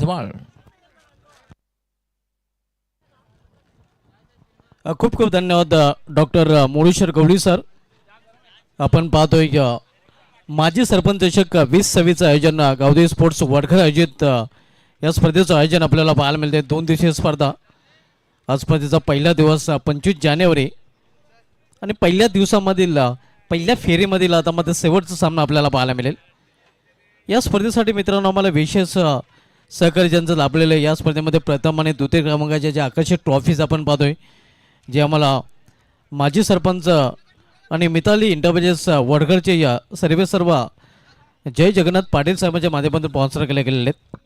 धमाल. खूप खूप धन्यवाद डॉक्टर मुळेश्वर गवळी सर. आपण पाहतोय माजी सरपंच चषक 2026 आयोजन गावदेवी स्पोर्ट्स वडखर आयोजित या स्पर्धेचं आयोजन आपल्याला पाहायला मिळते. 2 दिवसीय स्पर्धा. आज स्पर्धेचा पहिला दिवस 25 जानेवारी आणि पहिल्या दिवसामधील पहिल्या फेरीमधील आता मध्ये शेवटचा सामना आपल्याला पाहायला मिळेल. या स्पर्धेसाठी मित्रांनो आम्हाला विशेष सहकार्य ज्यांचं लाभलेलं आहे. या स्पर्धेमध्ये प्रथम आणि द्वितीय क्रमांकाच्या ज्या आकर्षक ट्रॉफीज आपण पाहतोय जे आम्हाला माजी सरपंच आणि मिताली इंटरप्राइजेस वडघरचे या सर्व जय जगन्नाथ पाटील साहेबांच्या माध्यमातून स्पॉन्सर केले गेलेले आहेत.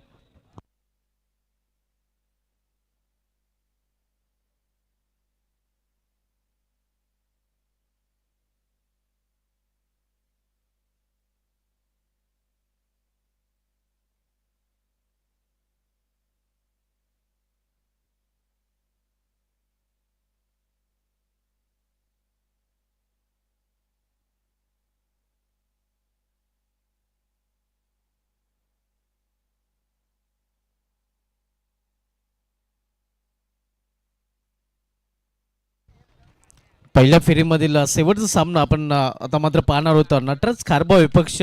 पहिल्या फेरीमधील शेवटचा सामना आपण आता मात्र पाहणार होतो. नटराज खारबा विपक्ष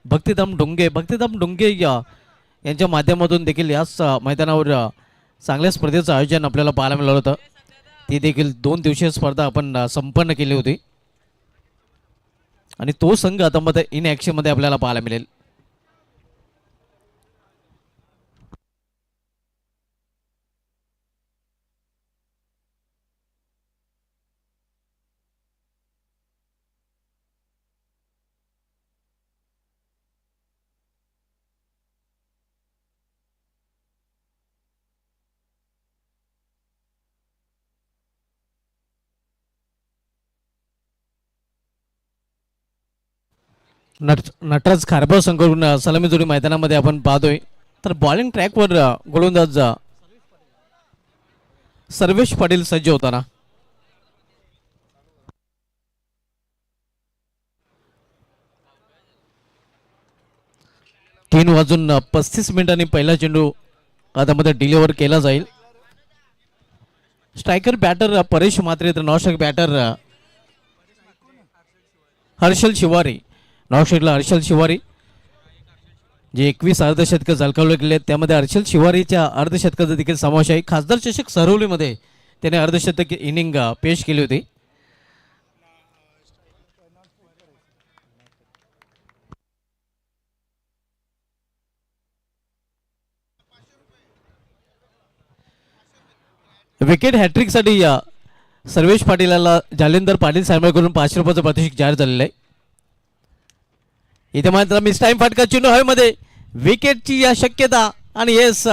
भक्तिधाम डोंगे यांच्या माध्यमातून देखील याच मैदानावर चांगल्या स्पर्धेचं आयोजन आपल्याला पाहायला मिळालं होतं. ती देखील 2 दिवसीय स्पर्धा आपण संपन्न केली होती आणि तो संघ आता मध्ये इन ॲक्शनमध्ये आपल्याला पाहायला मिळेल. नटराज खारबा संघकडून सलामी जोडी मैदानामध्ये आपण पाहतोय. तर बॉलिंग ट्रॅकवर गोलंदाज सर्वेश पाटील सज्ज होताना. तीन वाजून 35 मिनिटांनी पहिला चेंडू आता मध्ये डिलिव्हर केला जाईल. स्ट्रायकर बॅटर परेश म्हात्रे तर नॉस्ट्राईक बॅटर हर्षल शिवारी. नॉस्ट्राईकला हर्षल शिवारी जे 21 अर्धशतक झळकावले गेले त्यामध्ये हर्षल शिवारीच्या अर्धशतकाचा देखील समावेश आहे. खासदार चषक सरवलीमध्ये त्याने अर्धशतक इनिंग पेश केली होती. विकेट हॅट्रिकसाठी सर्वेश पाटीलला जालिंदर पाटील साहेबांकडून 500 रुपयाचं पारितोषिक जाहीर झालेलं आहे. इथे मात्र मिस टाइम फटका चेंडू हवेमध्ये विकेटची या शक्यता आणि येस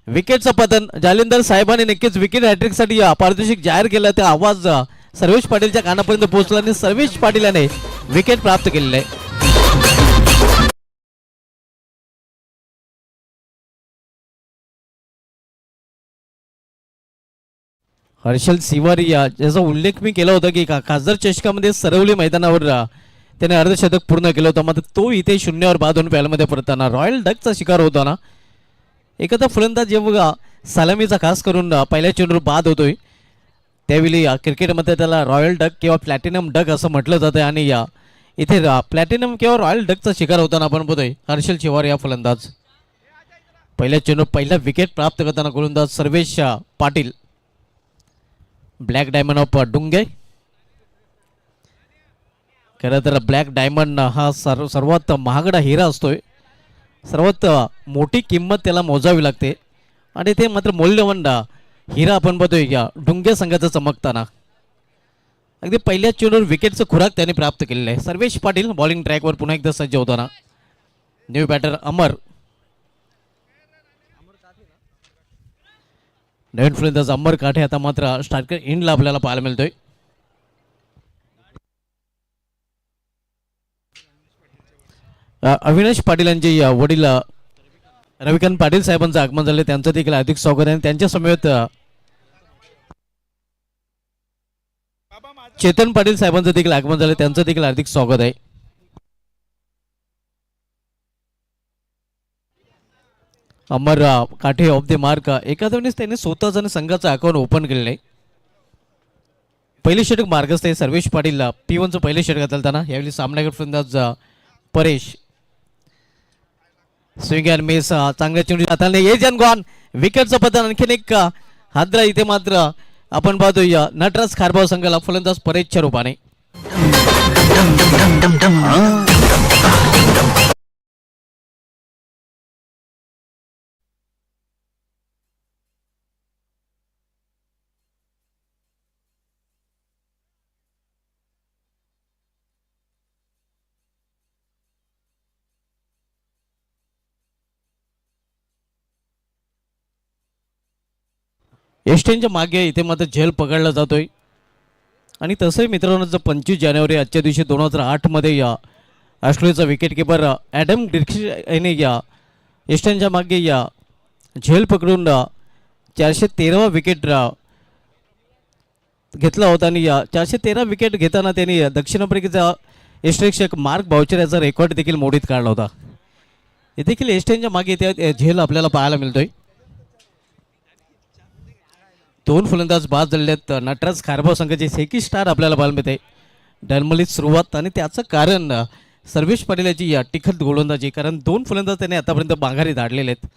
विकेटचं पतन. जालिंदर साहेबांनी नक्कीच विकेट हॅट्रिकसाठी पारितोषिक जाहीर केलं. त्या आवाज सर्वेश पाटीलच्या कानापर्यंत पोहोचला आणि सर्वेश पाटील याने विकेट प्राप्त केलेलं आहे. हर्षल शिवारी ज्याचा उल्लेख मी केला होता की खासदार चषकामध्ये सरवली मैदानावर त्याने अर्धशतक पूर्ण केलं होतं. मात्र तो इथे शून्यावर बाद होऊन पॅलमध्ये परतताना रॉयल डकचा शिकार होताना एखादा फलंदाज जेव्हा सलामीचा खास करून पहिल्या चेंडूवर बाद होतोय त्यावेळी क्रिकेटमध्ये त्याला रॉयल डक किंवा प्लॅटिनम डक असं म्हटलं जातं आणि इथे प्लॅटिनम किंवा रॉयल डकचा शिकार होताना आपण बघतोय हर्षल शिवारी या फलंदाज. पहिल्या चेंडूवर पहिला विकेट प्राप्त करताना गोलंदाज Sarvesh Patil. Black diamond of Dunge. खरं तर ब्लॅक डायमंड हा सर्वात महागडा हिरा असतोय. सर्वात मोठी किंमत त्याला मोजावी लागते आणि ते मात्र मौल्यवान हिरा आपण बघतोय डुंगे संघाचा चमकताना. अगदी पहिल्या चेंडूवर विकेटचं खुराक त्याने प्राप्त केलेलं आहे. सर्वेश पाटील बॉलिंग ट्रॅकवर पुन्हा एकदा सज्ज होताना. न्यू बॅटर अमर. नवीन फलंदाज अमर काठे आता मात्र स्ट्रायकर इंडला आपल्याला पाहायला मिळतोय. अविनाश पाटील यांचे वडील रविकांत पाटील साहेबांचं आगमन झाले त्यांचं देखील हार्दिक स्वागत आहे. त्यांच्या समवेत चेतन पाटील साहेबांचं देखील आगमन झाले त्यांचं देखील हार्दिक स्वागत आहे. अमर काठे ऑफ द मार्क एका धावनेच त्यांनी स्वतःच आणि संघाचं अकाउंट ओपन केलेलं आहे. पहिले षटक मार्गस्थ आहे सर्वेश पाटील P1चं पहिले षटक घालताना. यावेळी सामनावीर फलंदाज परेश. स्विंग अँड मिस चांगल्या चेंडू हाताने ये जन गॉन विकेटचं पतन. आणखीन एक हादरा इथे मात्र आपण पाहतोय नटराज खारबाव संघाला फलंदाज परेशच्या रूपाने. एस्टेनच्या मागे इथे मात्र झेल पकडला जातोय. आणि तसंही मित्रांनो जर 25 जानेवारी आजच्या दिवशी 2008 मध्ये या ऑस्ट्रेलियाचा विकेटकीपर ॲडम डिक्स याने या एस्टनच्या मागे या झेल पकडून 413वा विकेट घेतला होता. आणि या 413 विकेट घेताना त्यांनी दक्षिण आफ्रिकेचा यष्टिरक्षक मार्क बाउचर याचा रेकॉर्ड देखील मोडीत काढला होता. हे देखील एस्टनच्या मागे त्या झेल आपल्याला पाहायला मिळतोय. दोन फलंदाज बाद झालेत. नटराज खारबाव संघाचे सेकी स्टार आपल्याला पाहायला मिळते. डलमलीत सुरुवात आणि त्याचं कारण सर्वेश पाटील याची या तिखट गोलंदाजी. कारण दोन फलंदाज त्याने आतापर्यंत माघारी धाडलेले आहेत.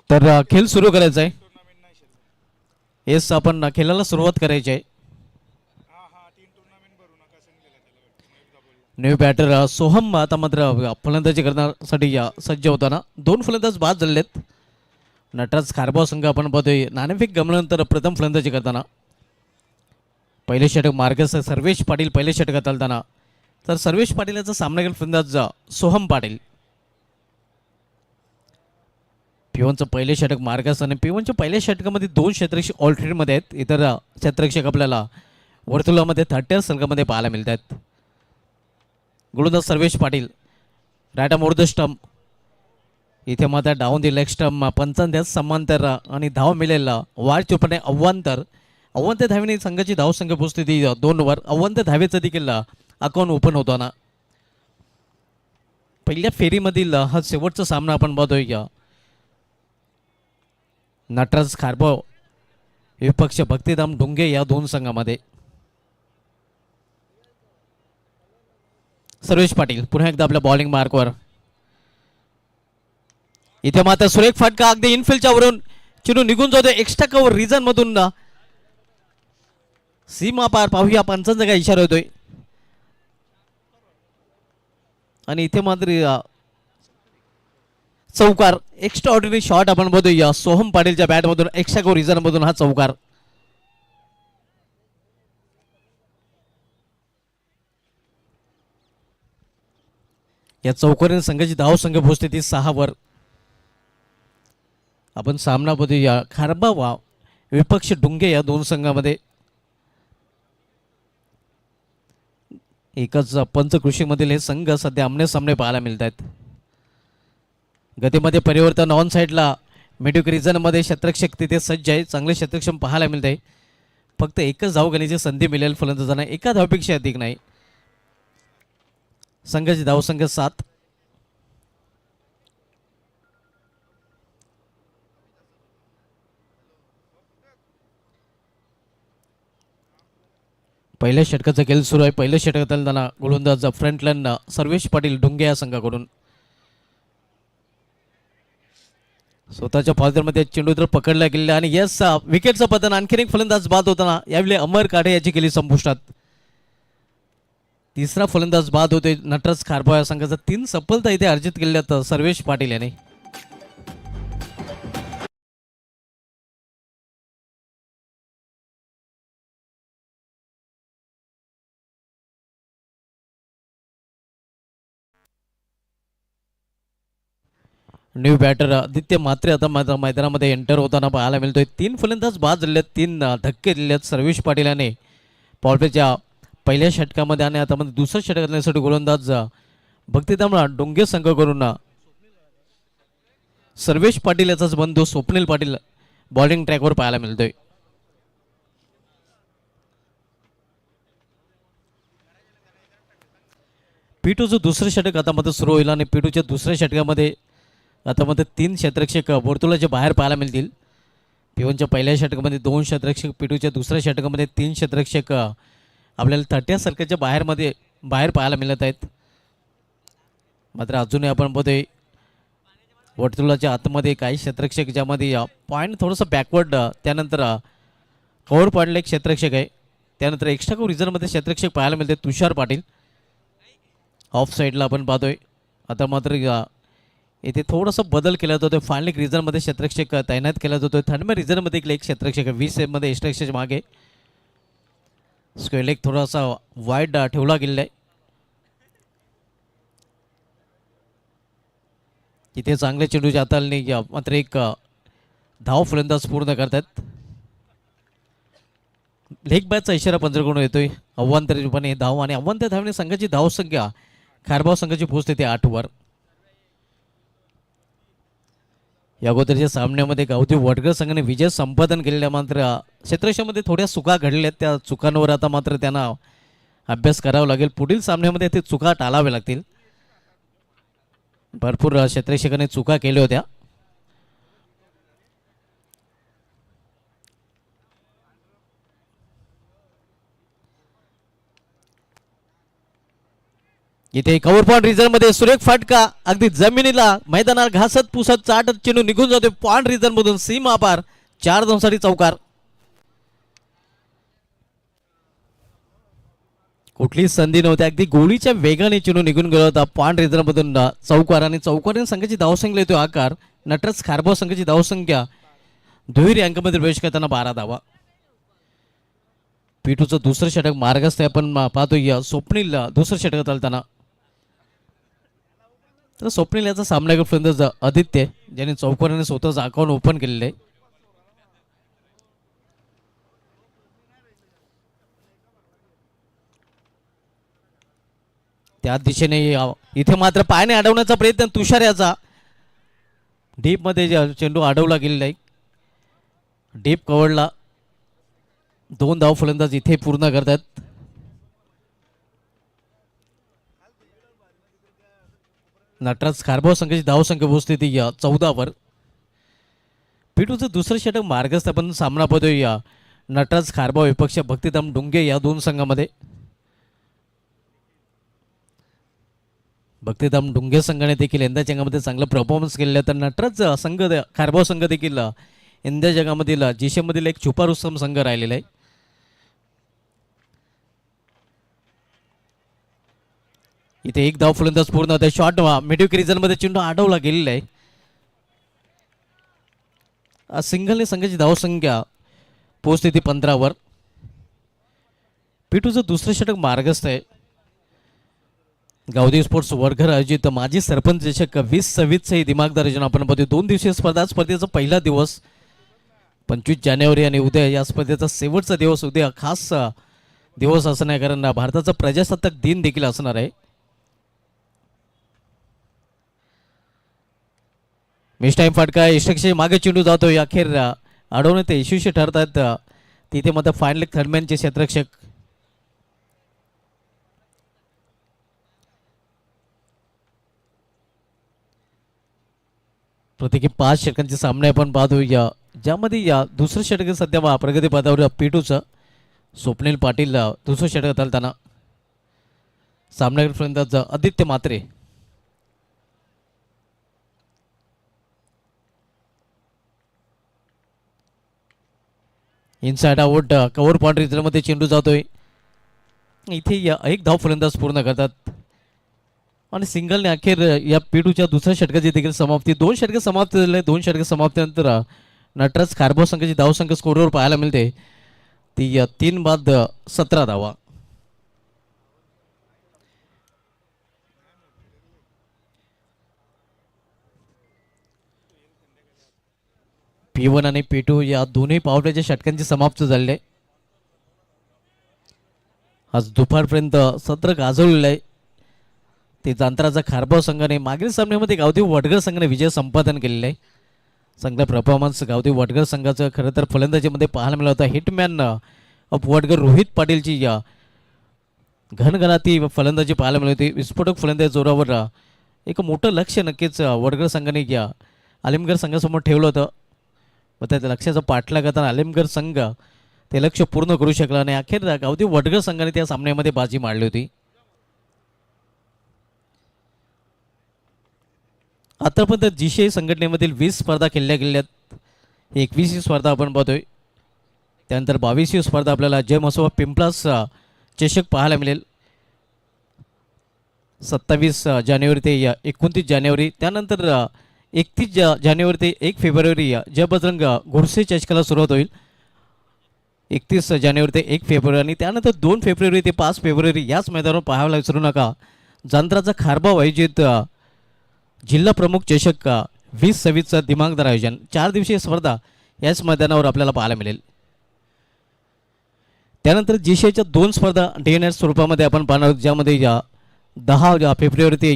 तर खेळ सुरू करायचा आहे. येस आपण खेळाला सुरुवात करायची आहे. न्यू बॅटर सोहम आता मात्र फलंदाजी करण्यासाठी सज्ज होताना. दोन फलंदाज बाद झालेत. नटराज खारबाव संघ आपण पाहतोय नाणेफेक गमल्यानंतर प्रथम फलंदाजी करताना. पहिले षटक मार्गस्थ सर्वेश पाटील पहिले षटकात चालताना. तर सर्वेश पाटील याचा सामना केला फलंदाज सोहम पाटील. P1चं पहिले षटक मार्गस्थ आणि P1च्या पहिल्या षटकामध्ये दोन क्षेत्ररक्षक ऑलरेडीमध्ये आहेत. इतर क्षेत्ररक्षक आपल्याला वर्तुळामध्ये 30 संघामध्ये पाहायला मिळतात. गोलंदाज Sarvesh Patil right arm over the stump. इथे मात्र डाऊन दी लेग स्टंप पंचांध्यात समांतर आणि धाव मिळेला वार चुपणे अव्वांतर. अव्वंत धावेने संघाची धावसंख्या पोहोचते ती 2 वर. अव्वंत धावेचं देखील अकाउंट ओपन होताना. पहिल्या फेरीमधील हा शेवटचा सामना आपण पाहतोय. नटराज खारबाव विपक्ष भक्तिधाम ढुंगे या दोन संघामध्ये. सर्वेश पाटील पुन्हा एकदा आपल्या बॉलिंग मार्कवर. इथे मात्र सुरेख फटका अगदी इनफिल्डच्या वरून चेंडू निघून जातो एक्स्ट्रा कव्हर रिजन मधून. सीमा पार पाहूया पंचांचा काय इशारा होतोय. आणि इथे मात्र चौकार एक्स्ट्रा ऑर्डिनरी शॉट आपण बघूया. सोहम पाटीलच्या बॅटमधून एक्स्ट्रा को रिझन मधून हा चौकार. या चौकारीने संघाची धाव संख्या पोहोचते ती 6 वर. आपण सामना बघूया खारबा वा विपक्ष डुंगे या दोन संघामध्ये. एकच पंचकृषीमधील हे संघ सध्या आमने सामने पाहायला मिळत आहेत. गतीमध्ये परिवर्तन ऑन साईडला मिड्यूक रिजनमध्ये शतरक्षक तिथे सज्ज आहे. चांगले शतरक्षम पाहायला मिळत आहे. फक्त एकच धाव घेण्याची संधी मिळेल फलंदाजांना. एका धावपेक्षा अधिक नाही. संघाची धावसंख्या 7. पहिल्या षटकाचा खेळ सुरू आहे. पहिल्या षटकातील त्यांना गोलंदाज फ्रंटलाईन सर्वेश पाटील डुंगे या संघाकडून. स्वतःच्या फॉर्जरमध्ये चेंडू तर पकडला गेलेला आणि यस विकेटचं पतन. आणखीन एक फलंदाज बाद होताना यावेळी अमर काढे याची केली संपुष्टात. तिसरा फलंदाज बाद होते. नटराज खारबा या संघाचा 3 सफलता इथे अर्जित केल्यात सर्वेश पाटील याने. न्यू बॅटर आदित्य मात्रे आता मैदानामध्ये एंटर होताना पाहायला मिळतोय. 3 फलंदाज बाद झालेत. 3 धक्के दिलेत सर्वेश पाटील याने पॉलपेच्या पहिल्या षटकामध्ये. आणि आता मध्ये दुसऱ्या षटकासाठी गोलंदाज भक्तिधाम डोंगे संघ करून सर्वेश पाटील याचाच बंधू स्वप्नील पाटील बॉलिंग ट्रॅकवर पाहायला मिळतोय. पीटूचं दुसरं षटक आता मध्ये सुरू होईल आणि पीटूच्या दुसऱ्या षटकामध्ये आता मध्ये 3 क्षेत्ररक्षक वर्तुळाच्या बाहेर पाहायला मिळतील. पिवनच्या पहिल्या षटकामध्ये 2 क्षेत्ररक्षक, पीटूच्या दुसऱ्या षटकामध्ये 3 क्षेत्ररक्षक आपल्याला 30 सर्कलच्या बाहेर पाहायला मिळत आहेत. मात्र अजूनही आपण बघतोय वर्तुळाच्या आतमध्ये काही क्षेत्ररक्षक ज्यामध्ये पॉईंट थोडंसं बॅकवर्ड त्यानंतर कव्हर पॉईंटला एक क्षेत्ररक्षक आहे. त्यानंतर एक्स्ट्रा को रिझर्वमध्ये क्षेत्ररक्षक पाहायला मिळते तुषार पाटील. ऑफ साईडला आपण पाहतोय. आता मात्र इथे थोडासा बदल केला जातो. फायनल रिझनमध्ये क्षेत्ररक्षक तैनात केला जातो. थर्ड रिझनमध्ये एक क्षेत्ररक्षक 20 मध्ये एक्स्ट्रा मागे स्क्वेअर लेग थोडासा वाईड ठेवला गेलेला आहे. इथे चांगल्या चेंडूच्या हाताळणी मात्र एक धाव फलंदाज पूर्ण करतात. लेग बॅचचा इशारा पंजरकडून येतोय. अव्वांतरी रूपाने धाव आणि अव्वांतर धावने संघाची धावसंख्या खारबाव संघाची पोहोचते ते 8 वर. या अगोदरच्या सामन्यामध्ये गावठी वडगर संघाने विजय संपादन केलेल्या मात्र क्षेत्रक्षमध्ये थोड्या चुका घडल्यात. त्या चुकांवर आता मात्र त्यांना अभ्यास करावा लागेल. पुढील सामन्यामध्ये ते चुका टाळाव्या लागतील. भरपूर क्षेत्ररक्षकाने चुका केल्या होत्या. इथे कव्हर पॉइंट रिझन मध्ये सुरेख फाटका अगदी जमिनीला मैदानात घासत पुसत चाटत चेंडू निघून जातो पॉइंट रिझन मधून सीमा पार. 4 धावांसाठी चौकार. कुठलीच संधी नव्हती. अगदी गोळीच्या वेगाने चेंडू निघून गेला होता पॉइंट रिझन मधून चौकार. आणि चौकारीने संघाची धावसंख्या येतो आकार. नटराज खारबाव संघाची धावसंख्या दुहेरी अंकामध्ये प्रवेश करताना 12 धावा. पीटूचं दुसरं षटक मार्गस्थ आपण पाहतोय. स्वप्नील दुसरं षटकात आलताना. तर स्वप्नील याचा सामना फलंदाज आदित्य ज्याने चौकाराने स्वतःच अकाउंट ओपन केलेलं आहे. त्या दिशेने इथे मात्र पायाने अडवण्याचा प्रयत्न तुषार याचा. डीप मध्ये चेंडू अडवला गेलेला आहे. डीप कव्हरला 2 धाव फलंदाज इथे पूर्ण करतात. नटराज खारबाव संघाची धावसंख्या पोहोचते ती 14 वर. पीटूचं दुसरं षटक मार्गस्थ आपण सामना पाहतोय नटराज खारबाव विपक्ष भक्तिधाम डुंगे या दोन संघामध्ये. भक्तिधाम डुंगे संघाने देखील यंदाच्या जगामध्ये चांगला परफॉर्मन्स केलेला. तर नटराज संघ खारबाव संघ देखील यंदा जगामधील जिशेमधील एक छुपा रुस्तम संघ राहिलेला आहे. इथे एक धाव फलंदाज पूर्ण होता. शॉट मिडविक रिजनमध्ये चेंडू अडवला गेलेला आहे. सिंगलने संघाची धावसंख्या पोहोचते ती 15वर. पिटूचं दुसरं षटक मार्गस्थ आहे. गावदेवी स्पोर्ट्स वडघर आयोजित माजी सरपंच चषक 2026 ही दिमागदार आयोजन आपण पाहतोय. 2 दिवसीय स्पर्धा. स्पर्धेचा पहिला दिवस 25 जानेवारी आणि उद्या या स्पर्धेचा शेवटचा दिवस. उद्या खास दिवस असणार आहे कारण भारताचा प्रजासत्ताक दिन देखील असणार आहे. मिस टाइम फटका यशस्वी मागे चेंडू जातोय. अखेर अडवणे ते यशस्वी ठरतात. तिथे मात्र फायनल थर्डमॅनचे क्षेत्ररक्षक. प्रत्येकी 5 षटकांचे सामने आपण पाहतो. ज्यामध्ये या दुसरं षटक सध्या प्रगती पदावर पिटूचं स्वप्नील पाटील दुसरं षटक घालताना. सामनावीर फलंदाज आदित्य मात्रे. इनसाइड आउट कव्हर पॉइंट रिझनमध्ये चेंडू जातोय. इथे एक धाव फलंदाज पूर्ण करतात आणि सिंगलने अखेर या पिटूच्या दुसऱ्या षटकाची देखील समाप्ती. 2 षटके समाप्त झाले. 2 षटके समाप्तीनंतर नटराज खारबाव संघाची धावसंख्या स्कोरवर पाहायला मिळते ती 3 बाद 17 धावा. P1 आणि P2 या दोन्ही पावट्याच्या षटकांची समाप्त झालेली आहे. आज दुपारपर्यंत सत्र गाजवलेलं आहे. ते जांतराचा खारबाव संघाने मागील सामन्यामध्ये गावदेवी वडगर संघाने विजय संपादन केलेला आहे. चांगला परफॉर्मन्स गावदेवी वडगर संघाचं खरं तर फलंदाजीमध्ये पाहायला मिळाला होता. हिटमॅन ऑफ वडगर रोहित पाटीलची या घनघनाती फलंदाजी पाहायला मिळाली होती. विस्फोटक फलंदाजी जोरावर एक मोठं लक्ष नक्कीच वडगर संघाने या आलिमगड संघासमोर ठेवलं होतं. व त्या लक्ष्याचा पाठलाग करताना आलिमगड संघ ते लक्ष पूर्ण करू शकला नाही. अखेर गावदेवी वडगर संघाने त्या सामन्यामध्ये बाजी मारली होती. आतापर्यंत जीसीआय संघटनेमधील 20 स्पर्धा खेळल्या गेल्यात. 21वी स्पर्धा आपण पाहतोय. त्यानंतर 22वी स्पर्धा आपल्याला जय मसोबा पिंपलास चषक पाहायला मिळेल 27 जानेवारी ते 29 जानेवारी. त्यानंतर 31 जानेवारी ते 1 फेब्रुवारी जय बजरंग घोडसे चषकाला सुरुवात होईल. 31 जानेवारी ते 1 फेब्रुवारी आणि त्यानंतर 2 फेब्रुवारी ते 5 फेब्रुवारी याच मैदानावर पाहायला विसरू नका. जांतराचा खारबाव आयोजित जिल्हा प्रमुख चषक 2026 दिमागदार आयोजन. 4 दिवसीय स्पर्धा याच मैदानावर आपल्याला पाहायला मिळेल. त्यानंतर जीसीआयच्या 2 स्पर्धा डे नाईट स्वरूपामध्ये आपण पाहणार आहोत. ज्यामध्ये 10 फेब्रुवारी ते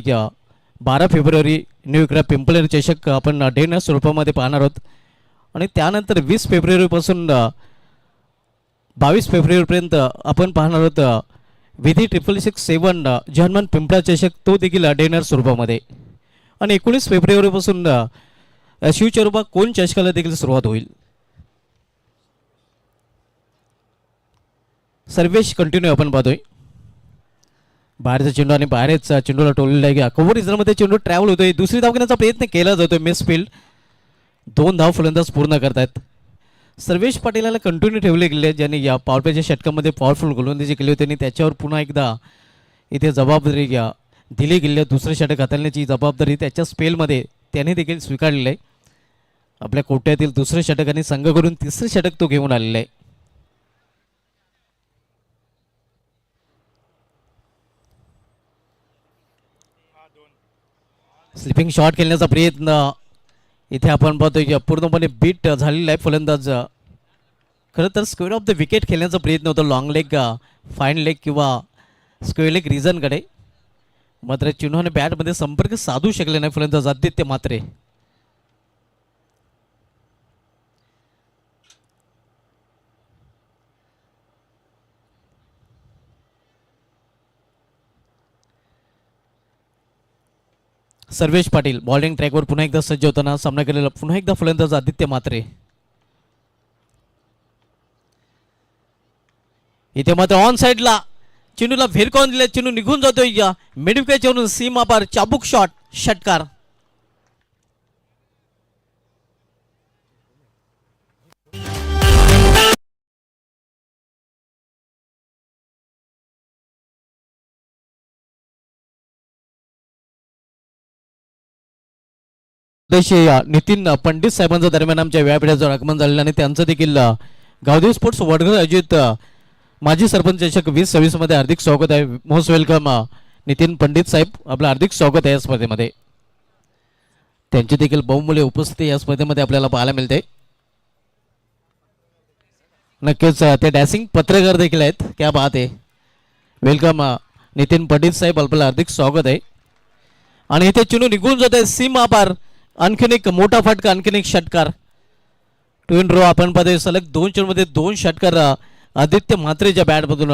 12 फेब्रुवारी न्यू इकरा पिंपलेर चषक आपण डे नाईट स्वरूपामध्ये पाहणार आहोत. आणि त्यानंतर 20 फेब्रुवारीपासून 22 फेब्रुवारीपर्यंत आपण पाहणार आहोत विधी 667 जर्मन पिंपळा चषक, तो देखील डे नाईट स्वरूपामध्ये. आणि 19 फेब्रुवारीपासून शिवचरुबा कोण चषकाला देखील सुरुवात होईल. सर्वेश कंटिन्यू आपण पाहतोय. बाहेरचा चेंडू आणि बाहेरच चेंडूला टोललेला आहे. कव्हर रिझनमध्ये चेंडू ट्रॅव्हल होतोय. दुसरी धाव घेण्याचा प्रयत्न केला जातोय. Miss field. 2 धाव फलंदाज पूर्ण करतायत. सर्वेश पाटीलला कंटिन्यू ठेवले गेले ज्यांनी या पॉवरप्लेच्या षटकामध्ये पॉवरफुल गोलंदाजी केली होती आणि त्याच्यावर पुन्हा एकदा इथे जबाबदारी दिली गेली. दुसरं षटक हाताळण्याची जबाबदारी त्याच्या स्पेलमध्ये त्याने देखील स्वीकारलेलं आहे. आपल्या कोट्यातील दुसरं षटक आणि संघ करून तिसरं षटक तो घेऊन आलेला आहे. स्लिपिंग शॉट खेळण्याचा प्रयत्न इथे आपण पाहतोय पूर्णपणे बीट झालेला आहे फलंदाज. खरं तर स्क्वेअर ऑफ द विकेट खेळण्याचा प्रयत्न होता. लॉंग लेग, फाईन लेग किंवा स्क्वेअर लेग रिझनकडे. मात्र चेंडूने बॅटमध्ये संपर्क साधू शकले नाही फलंदाज आदित्य मात्रे. सर्वेश पाटील बॉलिंग ट्रॅकवर पुन्हा एकदा सज्ज होताना सामना केलेला पुन्हा एकदा फलंदाज आदित्य मात्रे. इथे मात्र ऑन साइडला चेंडूला भेरकावून दिले. चेंडू निघून जातोय मिडविकेटवरून सीमा पार चाबूक शॉट षटकार. नितीन पंडित साहेबांचं दरम्यान आमच्या व्यापीठाचं आगमन झालेलं आणि त्यांचं देखील गावदेव स्पोर्ट्स वडघर आयोजित माजी सरपंच चषक 2026 मध्ये हार्दिक स्वागत आहे. मोस्ट वेलकम नितीन पंडित साहेब, आपलं हार्दिक स्वागत आहे या स्पर्धेमध्ये. त्यांची देखील बहुमूल्य उपस्थिती या स्पर्धेमध्ये आपल्याला पाहायला मिळते. नक्कीच ते डॅसिंग पत्रकार देखील आहेत. क्या बात आहे. वेलकम नितीन पंडित साहेब, आपलं हार्दिक स्वागत आहे. आणि इथे चिनू निघून जात आहे सीमा पार. आणखीन एक मोठा फटका, आणखीन एक षटकार. ट्विन रो आपण पाहतोय. सलग 2 चेंडूमध्ये 2 षटकार आदित्य म्हात्रेच्या बॅटमधून.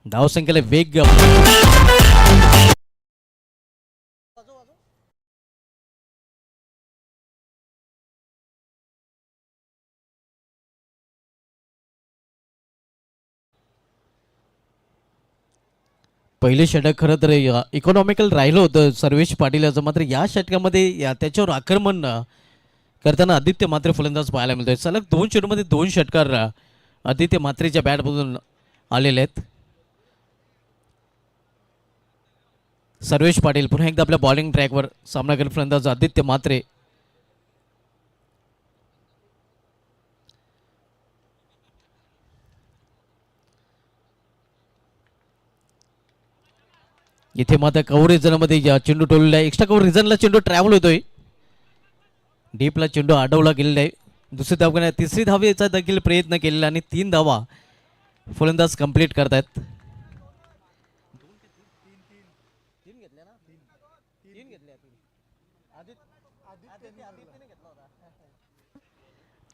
धावसंख्येला वेग. पहिले षटक खरं तर इकॉनॉमिकल राहिलं होतं सर्वेश पाटील याचं, मात्र या षटकामध्ये त्याच्यावर आक्रमण करताना आदित्य म्हात्रे फलंदाज पाहायला मिळतोय. सलग 2 चेंडूमध्ये 2 षटकार आदित्य म्हात्रेच्या बॅटमधून आलेले आहेत. सर्वेश पाटील पुन्हा एकदा आपल्या बॉलिंग ट्रॅकवर. सामनावीर फलंदाज आदित्य म्हात्रे. इथे मात्र कव्हर रिझनमध्ये चेंडू टोललेला आहे. एक्स्ट्रा कव्हर रिझनला चेंडू ट्रॅव्हल होतोय. डीपला चेंडू अडवला गेलेला आहे. दुसरी धाव करण्याचा, तिसरी धावेचा देखील प्रयत्न केलेला आणि 3 धावा फलंदाज कंप्लीट करतायत.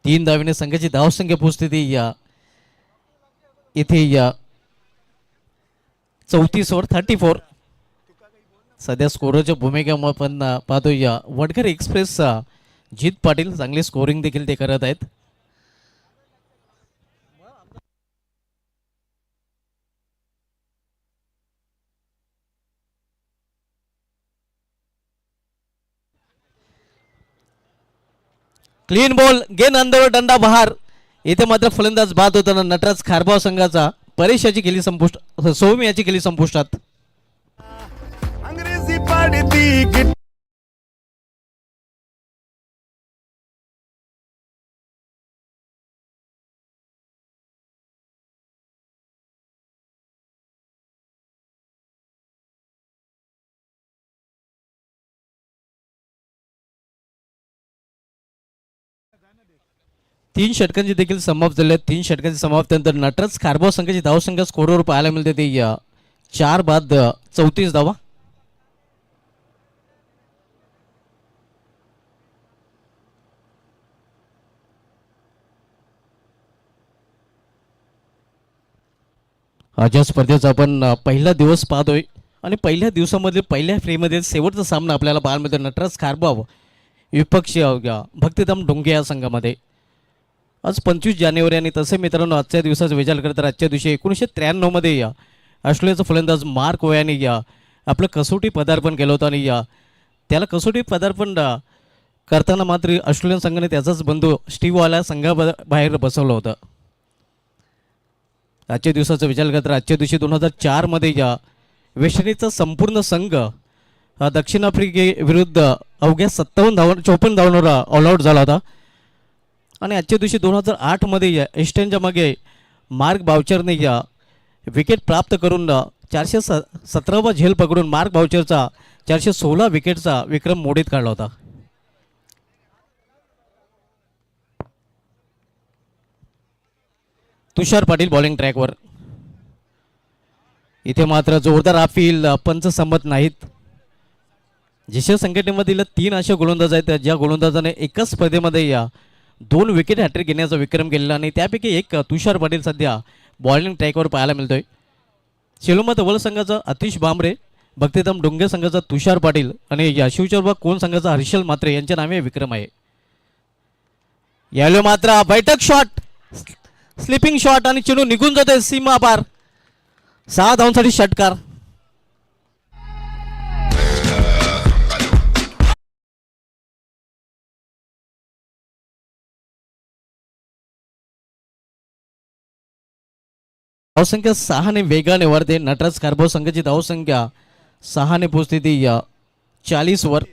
3 धावेने संघाची धावसंख्या पोहोचते इथे 34 ओव्हर 34. सध्या स्कोरच्या भूमिका आपण पाहतो वडघर एक्सप्रेस जीत पाटील चांगली स्कोरिंग देखील ते करत आहेत. क्लीन बॉल, गेन अंदर, दंडा बहार. इथे मात्र फलंदाज बाद होताना नटराज खारबाव संघाचा परेश याची केली संपुष्ट, सौम्य याची केली संपुष्टात. अंग्रेजी पाडती तीन षटकांची देखील समाप्त झाले. 3 षटकांची समाप्तीनंतर नटराज खारबाव संघाची धावसंख्या स्कोरवर पाहायला मिळते ते 4 बाद 34 धावा. आजच्या स्पर्धेचा आपण पहिला दिवस पाहतोय आणि पहिल्या दिवसामध्ये पहिल्या फ्रेममध्ये शेवटचा सामना आपल्याला पाहायला मिळतो. नटराज खारबाव विपक्ष भक्तिधाम डोंगे या संघामध्ये. आज 25 जानेवारी आणि तसे मित्रांनो आजच्या दिवसाचा विचार करता आजच्या दिवशी 1993 मध्ये ऑस्ट्रेलियाचा फलंदाज मार्क ओयाने आपलं कसोटी पदार्पण केलं होतं आणि त्याला कसोटी पदार्पण करताना मात्र ऑस्ट्रेलियन संघाने त्याचाच बंधू स्टीव्ह वॉला संघाबाहेर बसवलं होतं. आजच्या दिवसाचा विचार करता आजच्या दिवशी 2004 मध्ये वेस्ट इंडिजचा संपूर्ण संघ दक्षिण आफ्रिकेविरुद्ध अवघ्या 54 धावांवर ऑल आउट झाला होता. आणि आजच्या दिवशी 2008 मध्ये एस्टनच्या मागे मार्क बाउचरने विकेट प्राप्त करून 417वा झेल पकडून मार्क बाउचरचा 416 विकेटचा विक्रम मोडीत काढला होता. तुषार पाटील बॉलिंग ट्रॅकवर. इथे मात्र जोरदार अपील पंच संमत नाहीत. जिशा संघटनेमधील 3 असे गोलंदाज आहेत ज्या गोलंदाजाने एकाच स्पर्धेमध्ये 2 विकेट हॅट्रिक घेण्याचा विक्रम केलेला आणि त्यापैकी एक तुषार पाटील सध्या बॉलिंग ट्रॅकवर पाहायला मिळतोय. शिलोमा तवल संघाचा अतिश बांबरे, भक्तिधाम डोंगे संघाचा तुषार पाटील आणि शिवचरबा कोण संघाचा हर्षल म्हात्रे यांच्या नावे विक्रम आहे. यावेळी मात्र बैठक शॉट, स्लिपिंग शॉट आणि चेंडू निघून जातोय सीमा पार. 6 धावांसाठी षटकार. धावसंख्या 6 ने वेगाने वाढते. नटराज खारबाव संघाची धावसंख्या 6 ने पोहोचते ती 40 वर.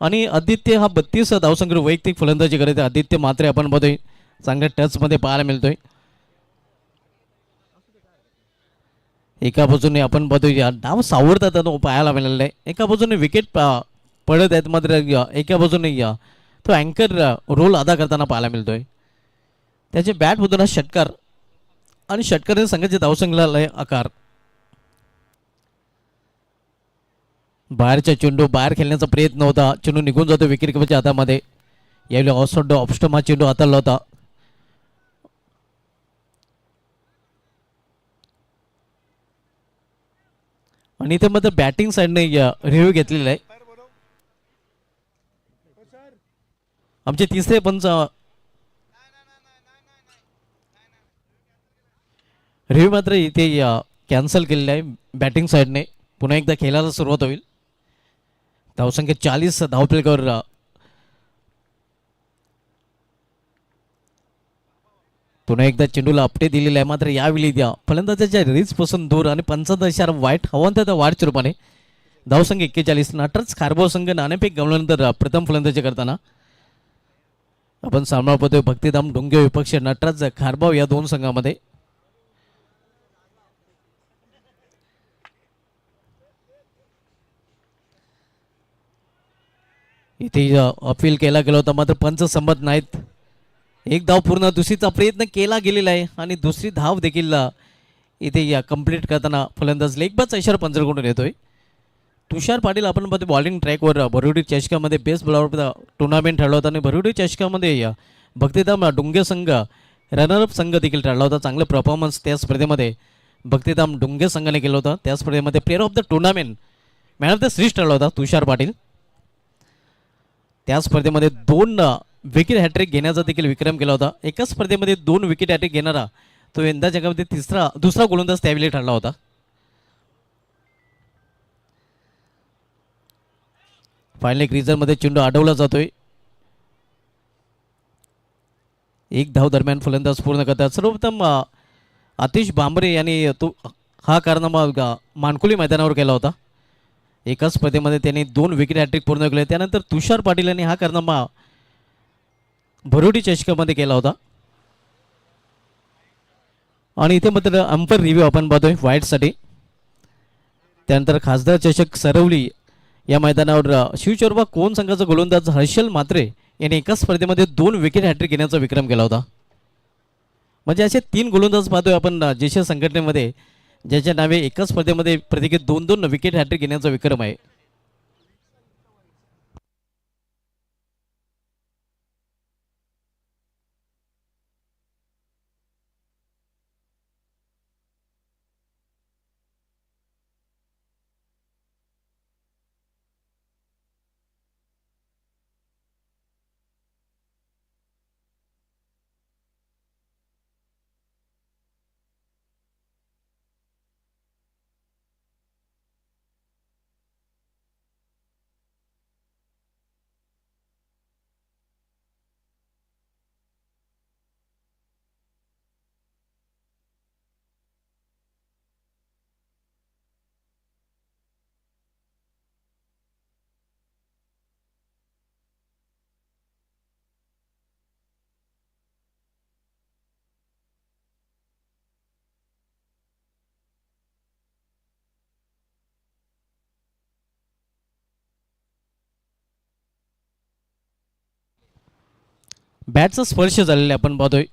आणि आदित्य हा 32 धावसंख्येवर वैयक्तिक फलंदाजी करत आहे. आदित्य मात्रे आपण बघतोय चांगल्या टचमध्ये पाहायला मिळतोय. एका बाजूने आपण बघूया डाव सावरतात पाहायला मिळालेला आहे. एका बाजूने विकेट पडत आहेत मात्र एका बाजूने तो अँकर रोल अदा करताना पाहायला मिळतोय. त्याचे बॅट मधून हा षटकार आणि षटकाराने संघाच्या धावसंख्येला आकार. बाहेरच्या चेंडू बाहेर खेळण्याचा प्रयत्न होता. चेंडू निघून जातो विकेट किपरच्या हातामध्ये. यावेळी ऑफस्टंप ऑफस्टंप हा चेंडू हाताळला होता. आणि इथे मात्र बॅटिंग साईडने रिव्ह्यू घेतलेला आहे. आमचे तिसरे पंच रिव्ह्यू मात्र इथे कॅन्सल केलेला आहे बॅटिंग साईडने. पुन्हा एकदा खेळायला सुरुवात होईल. धावसंख्या 40 धावफलकावर पुन्हा एकदा चेंडूला अपडेट दिलेला आहे. मात्र यावेळी फलंदाजाच्या रीचपासून दूर आणि 15 वाईट हवांतात वाढच्या रूपाने धावसंख्या 41. नटराज खारबाव संघ नाणेफेक गमल्यानंतर प्रथम फलंदाजी करताना आपण सामना पाहतोय भक्तिधाम डोंगे विपक्ष नटराज खारबाव या दोन संघामध्ये. इथे अपील केला गेला होता मात्र पंच संमत नाहीत. एक धाव पूर्ण दुसरीचा प्रयत्न केला गेलेला आहे आणि दुसरी धाव देखील इथे कंप्लीट करताना फलंदाज लेगबाचा इशारा पंचकडून येतोय. तुषार पाटील आपण पाहतो बॉलिंग ट्रॅकवर भरुडी चषकामध्ये बेस्ट बॉलर टुर्नामेंट ठरला होता आणि भरुडी चषकामध्ये भक्तिधाम डोंगे संघ रनरअप संघ देखील ठरला होता. चांगलं परफॉर्मन्स त्या स्पर्धेमध्ये भक्तिधाम डोंगे संघाने केलं होतं. त्या स्पर्धेमध्ये player of the tournament man of the series ठरला होता तुषार पाटील. त्या स्पर्धेमध्ये 2 विकेट हॅट्रिक घेण्याचा देखील विक्रम केला होता. एकाच स्पर्धेमध्ये 2 विकेट हॅट्रिक घेणारा तो यंदा जगामध्ये दुसरा गोलंदाज त्यावेळी ठरला होता. फायनल क्रीजरमध्ये चेंडू अडवला जातोय. एक धाव दरम्यान फलंदाज पूर्ण करतात. सर्वप्रथम आतिश बांबरे यांनी तो हा कारनामा मानकुली मैदानावर केला होता. एकाच स्पर्धेमध्ये त्यांनी 2 विकेट हॅट्रिक पूर्ण केले. त्यानंतर तुषार पाटील यांनी हा कारनामा भरुडी चषकामध्ये केला होता. आणि इथे मात्र अंपर रिव्ह्यू आपण पाहतोय वाईटसाठी. त्यानंतर खासदार चषक सरवली या मैदानावर शिवचोरबा कोण संघाचा गोलंदाज हर्षल म्हात्रे यांनी एकाच स्पर्धेमध्ये 2 विकेट हॅट्रिक घेण्याचा विक्रम केला होता. म्हणजे असे 3 गोलंदाज पाहतोय आपण जेशा संघटनेमध्ये ज्याच्या नावे एकाच स्पर्धेमध्ये प्रत्येकी 2-2 विकेट हॅट्रिक घेण्याचा विक्रम आहे. बॅटचा स्पर्श झालेला आपण पाहतोय.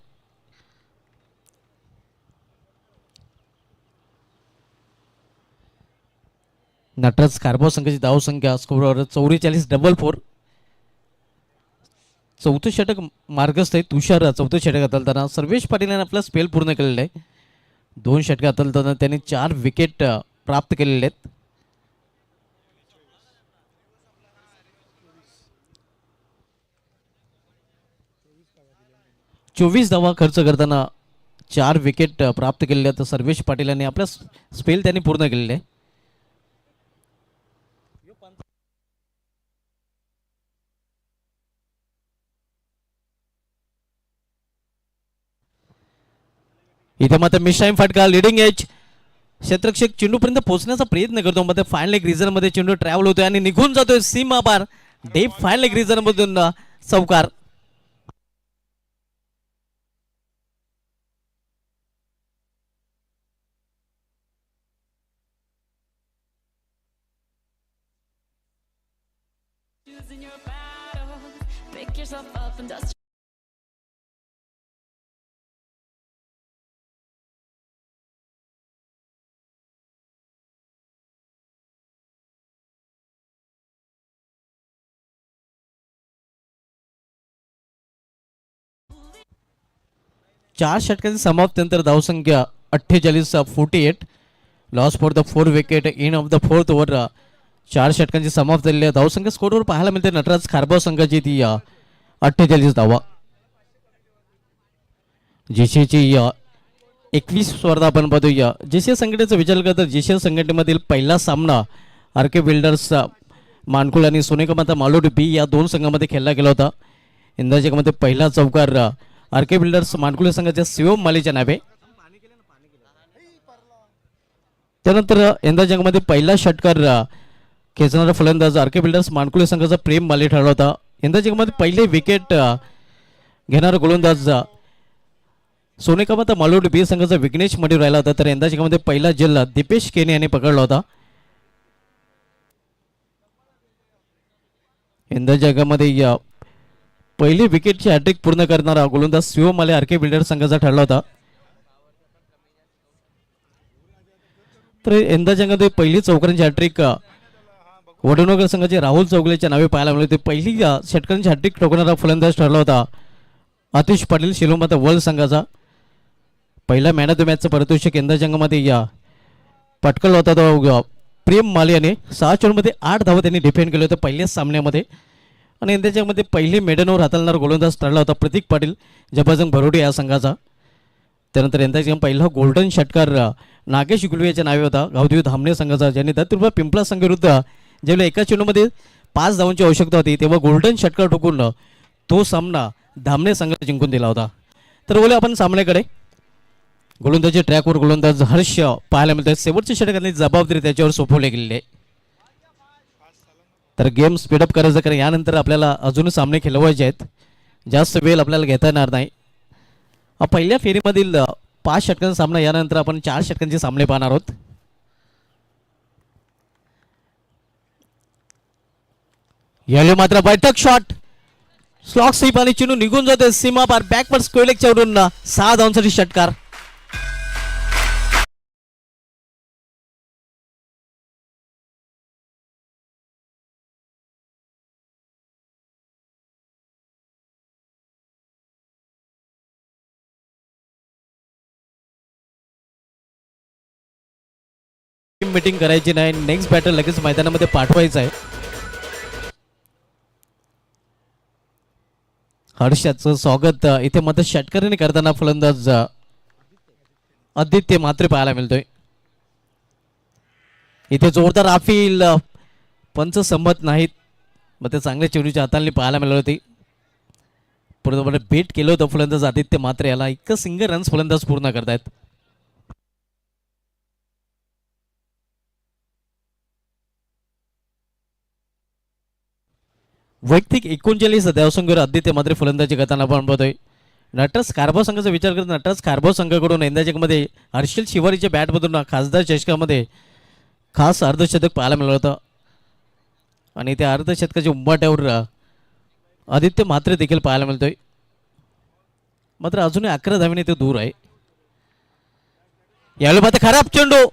नटराज खारबाव संघाची धावसंख्या स्कोरवर 44 डबल 4. चौथं षटक मार्गस्थ आहे. तुषार चौथं षटक हाताळताना सर्वेश पाटील यांनी आपला स्पेल पूर्ण केलेला आहे. 2 षटक हाताळताना त्यांनी 4 विकेट प्राप्त केलेले आहेत. चोवीस धावा खर्च करताना 4 विकेट प्राप्त केलेले आहेत. सर्वेश पाटील यांनी आपला स्पेल त्यांनी पूर्ण केलेले आहे. इथे मात्र मिशाईम फाटका लिडिंग एज क्षेत्रक्षक चेंडूपर्यंत पोहोचण्याचा प्रयत्न करतो. मात्र फायनल एक रिझल्टमध्ये चेंडू ट्रॅव्हल होतोय आणि निघून जातोय सीमा पार डीप फाईन लेग रिझन मधून चौकार. Choosing your battles, pick yourself up and dust. चार षटकांची समाप्तीनंतर धावसंख्या 48-48. Loss for the 4 wicket in of the 4th over. चार षटकांची समाप्त झालेली आहे. धावसंख्या स्कोरवर पाहायला मिळते नटराज खारबाव संघाची ती 48 धावा. जेसीची 21 स्पर्धा आपण पाहतोय. जेसी संघटनेचा विचार करता जेसी संघटनेमधील पहिला सामना आर के बिल्डर्स मानकुल आणि सोनेकमाता मालोड बी या दोन संघामध्ये खेळला गेला होता. यंदा जगामध्ये पहिला चौकार आर के बिल्डर्स मानकुले संघाच्या शिवम मालेच्या नावे. त्यानंतर यंदा जगामध्ये पहिला षटकार खेचणारा फलंदाज आर के बिल्डर्स मानकुले संघाचा प्रेम माले ठरला होता. यंदा जगामध्ये पहिले विकेट घेणारा गोलंदाज सोनेकमाता मालोड बी संघाचा विघ्नेश मडी राहिला होता. तर यंदा जगामध्ये पहिला जल दीपेश केने याने पकडला होता. यंदा जगामध्ये पहिली विकेटची हॅट्रिक पूर्ण करणारा गोलंदाज शिवम माले आर के बिल्डर्स संघाचा ठरला होता. तर यंदा जगामध्ये पहिली चौकारांची हॅट्रिक वडनगर संघाचे राहुल चौगलेच्या नावे पाहायला मिळाली. पहिली षटकांची हॅट्रिक ठोकणारा फलंदाज ठरला होता आतिश पाटील शिलोमाता वर्ल्ड संघाचा. पहिला मॅन ऑफ द मॅचचा पारितोषिक यंदा जंगामध्ये पटकवला होता तो प्रेम माले याने. 6 चेंडूमध्ये 8 धावा त्यांनी डिफेंड केले होते पहिल्याच सामन्यामध्ये. आणि यंदा जगामध्ये पहिले मेडनवर हाताळणारा गोलंदाज ठरला होता प्रतीक पाटील जबाजंग भरोडे या संघाचा. त्यानंतर यंदा जग पहिला गोल्डन षटकार नागेश गुलवे याच्या नावे होता गावदेवी धामणे संघाचा, ज्यांनी दत्तुर्बा पिंपळा संघाविरुद्ध ज्यावेळेला एका चेंडूमध्ये 5 धावांची आवश्यकता होती तेव्हा गोल्डन षटकार ठोकून तो सामना धामणे संघाला जिंकून दिला होता. तर बोले आपण सामन्याकडे. गोलंदाजी ट्रॅकवर गोलंदाज हर्ष पाहायला मिळतात. शेवटच्या षटकातली जबाबदारी त्याच्यावर सोपवली गेलेली आहे. तर गेम स्पीडअप करायचं कारण यानंतर आपल्याला अजून सामने खेळवायचे आहेत. जास्त वेळ आपल्याला घेता येणार नाही. पहिल्या फेरीमधील 5 षटकांचा सामना यानंतर आपण 4 षटकांचे सामने पाहणार आहोत. यावेळी मात्र बैठक शॉट स्लॉक स्वीप आणि चेंडू निघून जाते सीमा पार बॅकवर्ड स्क्वेअरलेगच्या वरून 6 धावांसाठी षटकार. मीटिंग करायची नाही. नेक्स्ट बॅटर लगेच मैदानामध्ये पाठवायचं आहे. हर्षाचं स्वागत इथे मत षटकाराने करताना फलंदाज आदित्य मात्रे पाहायला मिळतोय. इथे जोरदार अपील पंच संमत नाहीत. मग ते चांगल्या चेंडूच्या हाताने पाहायला मिळाली होती. पूर्णपणे बेट केलं होतं फलंदाज आदित्य मात्रे याला. इतकं सिंगल रन्स फलंदाज पूर्ण करतायत. वैयक्तिक 39 धावसंख्येवर आदित्य मात्रे फलंदाजी करताना आपण बघतोय. नटराज खारबाव संघाचा विचार करत नटराज खारबाव संघाकडून यंदा जगमध्ये हर्षल शिवारीच्या बॅटमधून खासदार चषकामध्ये खास अर्धशतक पाहायला मिळालं होतं. आणि त्या अर्धशतकाच्या उंबाट्यावर आदित्य मात्रे देखील पाहायला मिळतोय. मात्र अजूनही 11 धावेने ते दूर आहे. यावेळी मात्र खराब चेंडू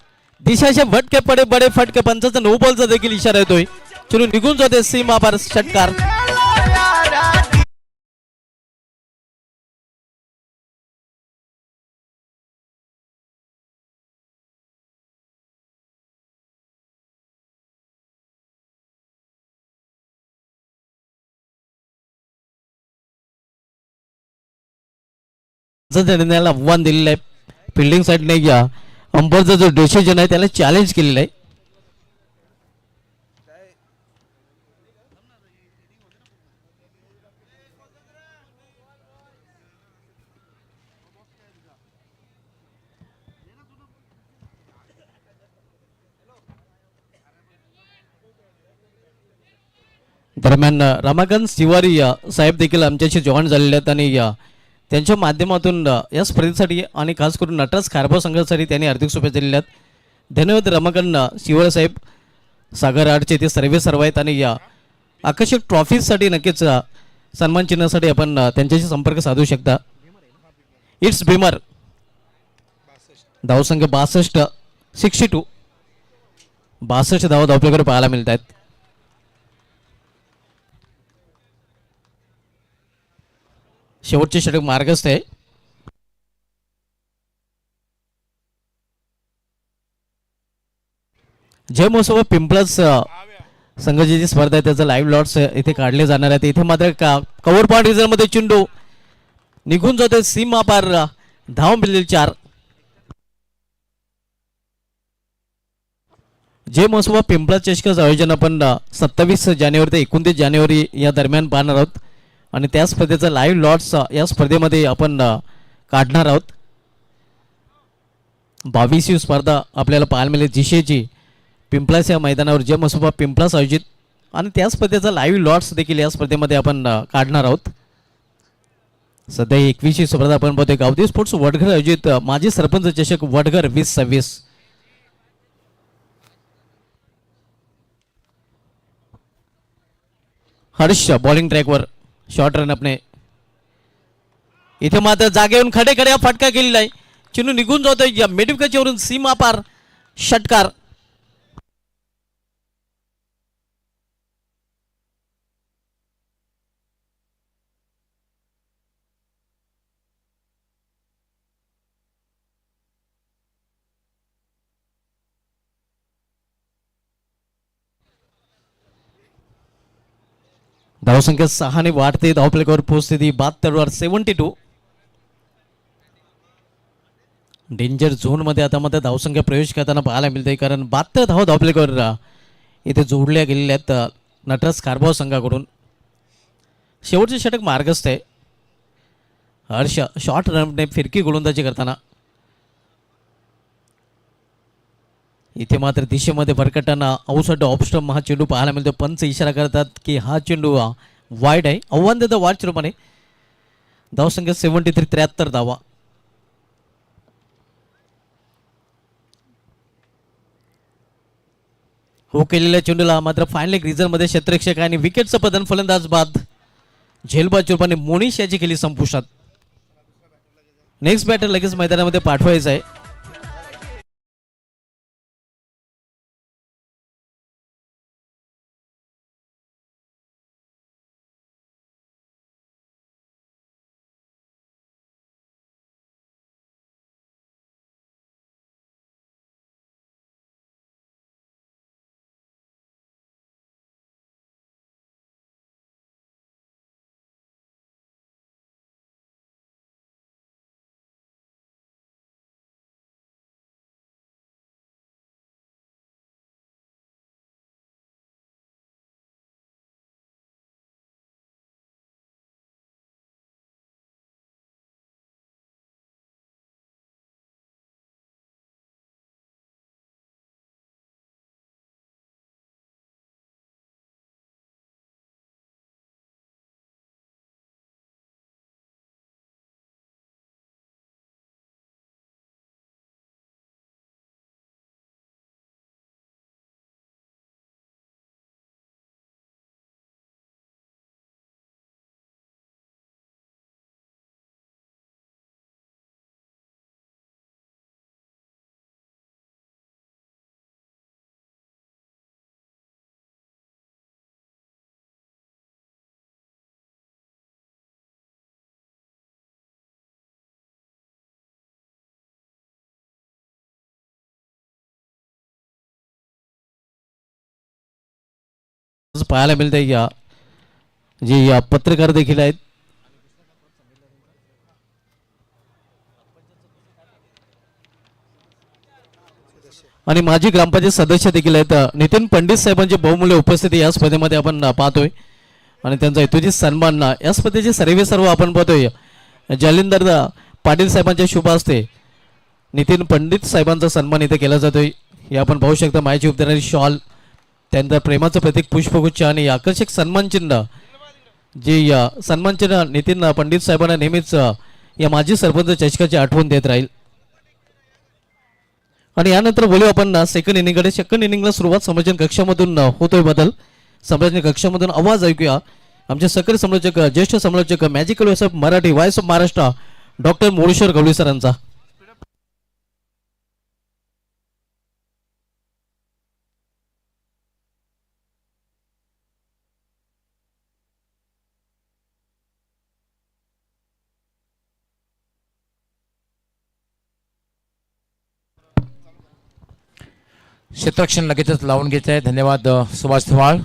दिशाचे फटके पडे बडे फटके पंचाचा नो बॉलचा देखील इशारा येतोय. चेंडू निघून जाते सीमा पार षटकार. निर्णयाला आव्हान दिलेलं आहे. फिल्डिंग साईडने अंबरचा जो डिसिजन आहे त्याला चॅलेंज केलेलं आहे. दरम्यान रमाकांत तिवारी साहेब देखील आमच्याशी जॉईन झालेले आहेत आणि त्यांच्या माध्यमातून या स्पर्धेसाठी आणि खास करून नटराज खारबाव संघासाठी त्यांनी हार्दिक शुभेच्छा दिलेल्या आहेत. धन्यवाद रमाकांत तिवारी साहेब. सागर आडचे ते सर्व आहेत आणि या आकर्षक ट्रॉफीजसाठी नक्कीच सन्मान चिन्हासाठी आपण त्यांच्याशी संपर्क साधू शकता. इट्स भीमर धावसंख्य 62 धावा धावपल्याकडे पाहायला मिळत आहेत. शेवटचे षटक मार्गस्थ आहे. जय महोत्सव पिंपळस संघाची जी स्पर्धा आहे त्याचं लाईव्ह लॉट्स इथे काढले जाणार आहेत. इथे मात्र कव्हर पॉईंट रिझल्ट मध्ये चेंडू निघून जातोय सीमा पार. धाव मिळेल 4. जय महोत्सव पिंपळा चषकाचं आयोजन आपण 27 जानेवारी ते 29 जानेवारी या दरम्यान पाहणार आहोत आणि त्या स्पर्धेचं लाईव्ह लॉट्स या स्पर्धेमध्ये आपण काढणार आहोत. 22वी स्पर्धा आपल्याला पाहायला मिळेल जिशेची पिंपळास या मैदानावर जय महोत्सव पिंपळास आयोजित आणि त्या स्पर्धेचा लाईव्ह लॉट्स देखील या स्पर्धेमध्ये आपण काढणार आहोत. सध्या 21वी स्पर्धा आपण बघतोय गावदेवी स्पोर्ट्स वडघर आयोजित माजी सरपंच चषक वडघर 2026. हर्ष बॉलिंग ट्रॅकवर शॉर्ट रन अपने. इथे मात्र जागेवरून खडे खडे हा फटका केलेला आहे. चेंडू निघून जातोय या मेडिकलच्यावरून सीमा पार. षटकार. धावसंख्या 6 ने वाढते. धावफलकावर पोहोचते ती 72 72. डेंजर झोन मध्ये आता मात्र धावसंख्या प्रवेश करताना पाहायला मिळते कारण 72 धाव धावफलकावर इथे जोडल्या गेलेल्या आहेत नटराज खारबाव संघाकडून. शेवटचे षटक मार्गस्थ आहे. हर्ष शॉर्ट रनने फिरकी गोलंदाजी करताना इथे मात्र दिशेमध्ये भरकटताना आउटसाइड ऑफ स्टंप हा चेंडू पाहायला मिळतो. पंच इशारा करतात की हा चेंडू वाईड आहे. आव्हान देतं वाईड चेंडूने. धावसंख्या 73 73 धावा. हो केलेल्या चेंडूला मात्र फायनल रिझल्ट मध्ये क्षेत्ररक्षक आणि विकेटचं पतन फलंदाज बाद झेलबाद चुरपाने मोनिश याची केली संपुष्टात. नेक्स्ट बॅटर लगेच मैदानामध्ये पाठवायचं आहे. पाहायला मिळते या जे या पत्रकार देखील आहेत आणि माजी ग्रामपंचायत सदस्य देखील आहेत. नितीन पंडित साहेबांची बहुमूल्य उपस्थिती या स्पर्धेमध्ये आपण पाहतोय आणि त्यांचा हेतूची सन्मान या स्पर्धेचे सर्व आपण पाहतोय. जालिंदर पाटील साहेबांच्या शुभ हस्ते नितीन पंडित साहेबांचा सन्मान इथे केला जातोय. हे आपण पाहू शकता. मायची उपदेणारी शॉल त्यानंतर प्रेमाचं प्रतीक पुष्पगुच्छ आणि आकर्षक सन्मानचिन्ह जे या सन्मानचिन्ह नितीन पंडित साहेबांना नेहमीच या माजी सरपंच चषकाची आठवण देत राहील. आणि यानंतर बोलू आपण सेकंड इनिंगकडे. सेकंड इनिंगला सुरुवात संभाषण कक्षामधून होतोय बदल. संभाषण कक्षामधून आवाज ऐकूया आमचे सकल समालोचक ज्येष्ठ समालोचक magical voice of Marathi voice of Maharashtra doctor Moreshwar Gawali सरांचा. क्षेत्ररक्षण लगेचच लावून घ्यायचं आहे. धन्यवाद Subhash Dhumal.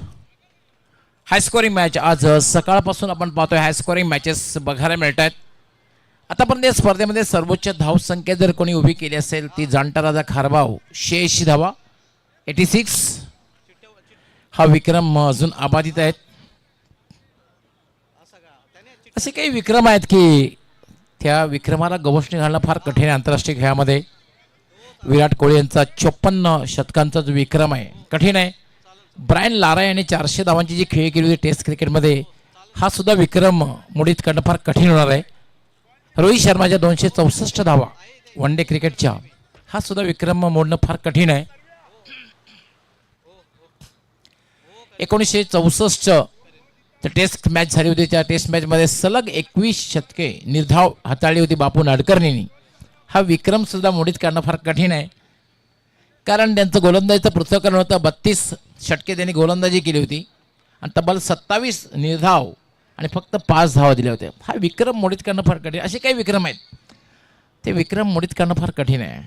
High scoring match आज सकाळपासून आपण पाहतोय हाय स्कोरिंग मॅचेस बघायला मिळत आहेत. आतापर्यंत या स्पर्धेमध्ये सर्वोच्च धावसंख्या जर कोणी उभी केली असेल ती जाणता राजा खारबाव 86 धावा 86. हा विक्रम अजून अबाधित आहेत. असे काही विक्रम आहेत की त्या विक्रमाला गवसणी घालणं फार कठीण आहे. आंतरराष्ट्रीय खेळामध्ये विराट कोहली यांचा 54 शतकांचा जो विक्रम आहे कठीण आहे. ब्रायन लारा याने 400 धावांची जी खेळी केली होती टेस्ट क्रिकेटमध्ये हा सुद्धा विक्रम मोडीत करणं फार कठीण होणार आहे. रोहित शर्माच्या 264 धावा वन डे क्रिकेटच्या हा सुद्धा विक्रम मोडणं फार कठीण आहे. 1964 टेस्ट मॅच झाली होती. त्या टेस्ट मॅचमध्ये सलग 21 शतके निर्धाव हाताळली होती बापू नाडकर्णींनी. हा विक्रम सुद्धा मोडीत करणं फार कठीण आहे कारण त्यांचं गोलंदाजीचं पृथक्करण होतं. 32 षटके त्यांनी गोलंदाजी केली होती आणि तब्बल 27 निर्धाव आणि फक्त 5 धावा दिल्या होत्या. हा विक्रम मोडीत करणं फार कठीण. असे काही विक्रम आहेत ते विक्रम मोडीत करणं फार कठीण आहे.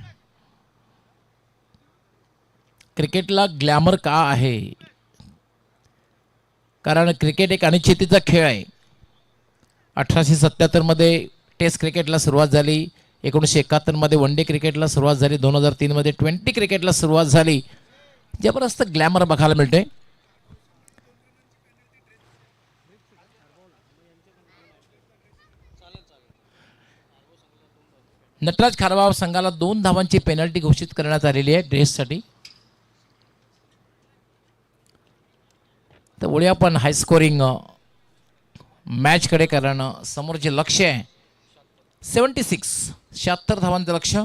क्रिकेटला ग्लॅमर का आहे कारण क्रिकेट एक अनिश्चिततेचा खेळ आहे. 1877 मध्ये टेस्ट क्रिकेटला सुरुवात झाली. 1971 मध्ये वन डे क्रिकेटला सुरुवात झाली. 2003 मध्ये ट्वेंटी क्रिकेटला सुरुवात झाली. जबरदस्त ग्लॅमर बघायला मिळते. नटराज खारबाव संघाला 2 धावांची पेनल्टी घोषित करण्यात आलेली आहे ड्रेससाठी. तर वळूया आपण हाय स्कोरिंग मॅचकडे कारण समोर जे लक्ष आहे 76 धावांचं लक्ष.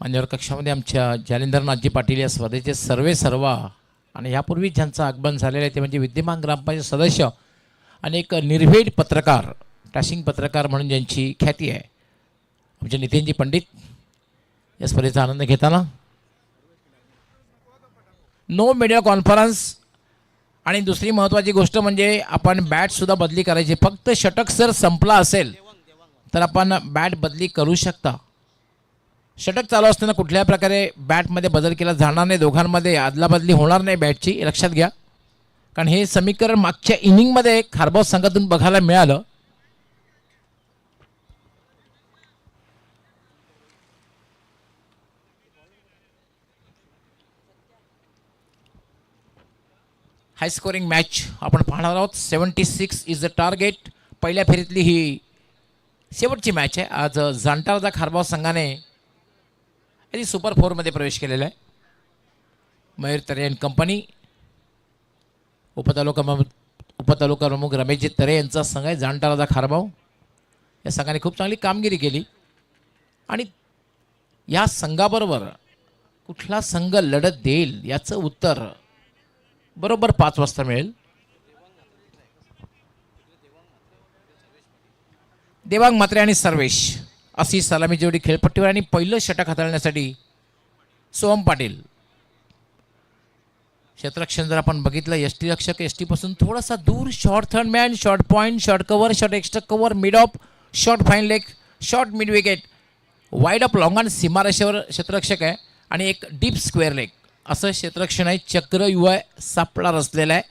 मान्यवर कक्षामध्ये आमच्या जालिंदरनाथजी पाटील या स्पर्धेचे सर्वा आणि यापूर्वी ज्यांचं आगमन झालेलं आहे ते म्हणजे विद्यमान ग्रामपंचायत सदस्य आणि एक निर्भीड पत्रकार टॅशिंग पत्रकार म्हणून ज्यांची ख्याती आहे आमचे नितीनजी पंडित या स्पर्धेचा आनंद घेताना. नो मीडिया कॉन्फरन्स आणि दुसरी महत्त्वाची गोष्ट म्हणजे आपण बॅटसुद्धा बदली करायची. फक्त षटक जर संपला असेल तर आपण बॅट बदली करू शकता. षटक चालू असताना कुठल्या प्रकारे बॅटमध्ये बदल केला जाणार नाही. दोघांमध्ये अदलाबदली होणार नाही बॅटची लक्षात घ्या कारण हे समीकरण मागच्या इनिंगमध्ये खारबाव संघातून बघायला मिळालं. हाय स्कोरिंग मॅच आपण पाहणार आहोत. 76 इज द टार्गेट. पहिल्या फेरीतली ही शेवटची मॅच आहे. आज जाणता खारबाव संघाने सुपर 4 प्रवेश केलेला आहे. मयूर तरे अँड कंपनी उपतालुका प्रमुख रमेशजी तरे यांचा संघ आहे. जाणता राजा खारबाव या संघाने खूप चांगली कामगिरी केली आणि या संघाबरोबर कुठला संघ लढत देईल याचं उत्तर बरोबर 5 वाजता मिळेल. देवांग म्हात्रे आणि सर्वेश अशी सलामी जोडी खेळपट्टीवर आणि पहिलं षटक हाताळण्यासाठी सोहम पाटील. क्षेत्ररक्षण जर आपण बघितलं यष्टी रक्षक यष्टीपासून थोडासा दूर. Short third man, short point, short cover, short extra cover, mid of, short fine leg, short mid wicket, wide of long on सीमारेषेवर क्षेत्ररक्षक आहे आणि एक डीप स्क्वेअर लेग असं क्षेत्ररक्षण आहे. चक्र युवा सापळा रचलेला आहे.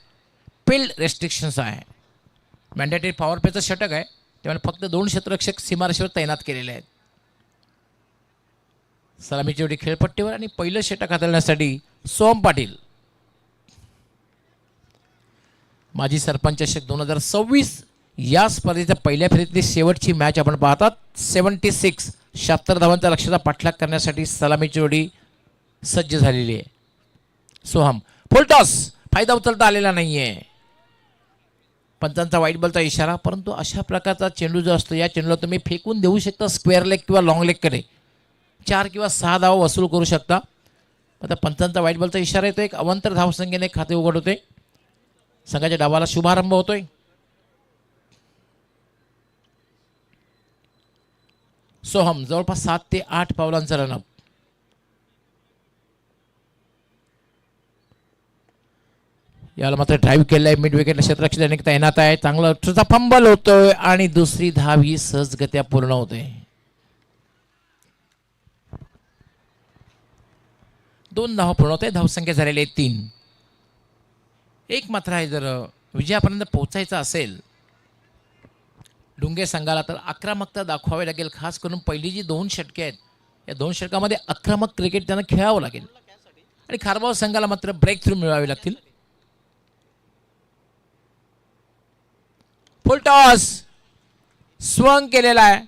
फील्ड रेस्ट्रिक्शन्स आहे. मॅन्डेटरी पॉवर प्लेचं षटक आहे तेव्हा फक्त 2 क्षेत्ररक्षक सीमारेषेवर तैनात केलेले आहेत. सलामीची जोडी खेळपट्टीवर आणि पहिलं षटक हाताळण्यासाठी सोहम पाटील. माजी सरपंच चषक 2026 या स्पर्धेच्या पहिल्या फेरीतली शेवटची मॅच आपण पाहतात. 76 धावांचा लक्ष्याचा पाठलाग करण्यासाठी सलामीची जोडी सज्ज झालेली आहे. सोहम फुलटॉस, फायदा उचलता आलेला नाहीये. पंचांचा वाईट बॉलचा इशारा. परंतु अशा प्रकारचा चेंडू जो असतो या चेंडूला तुम्ही फेकून देऊ शकता स्क्वेअर लेग किंवा लॉंग लेगकडे. 4 किंवा 6 धावा वसूल करू शकता. आता पंचांचा वाईट बॉलचा इशारा येतो. एक अवंतर धावसंख्येने खाते उघड होते. संघाच्या डावाला शुभारंभ होतोय. सोहम जवळपास 7 ते 8 पावलांचा रनअप. याला मात्र ड्राईव्ह केलं आहे. मिड विकेटला क्षेत्ररक्षक अनेक तैनात आहे. चांगला फंबल होतोय आणि दुसरी धाव ही सहजगत्या पूर्ण होते. 2 धावा पूर्ण होते. धावसंख्या झालेली आहे 3. एक मात्र आहे, जर विजयापर्यंत पोहोचायचं असेल डुंगे संघाला तर आक्रमकता दाखवावी लागेल. खास करून पहिली जी 2 षटके आहेत या 2 षटकामध्ये आक्रमक क्रिकेट त्यांना खेळावं लागेल आणि खारबाव संघाला मात्र ब्रेक थ्रू मिळवावे लागतील. फुल टॉस स्वंग केलेला आहे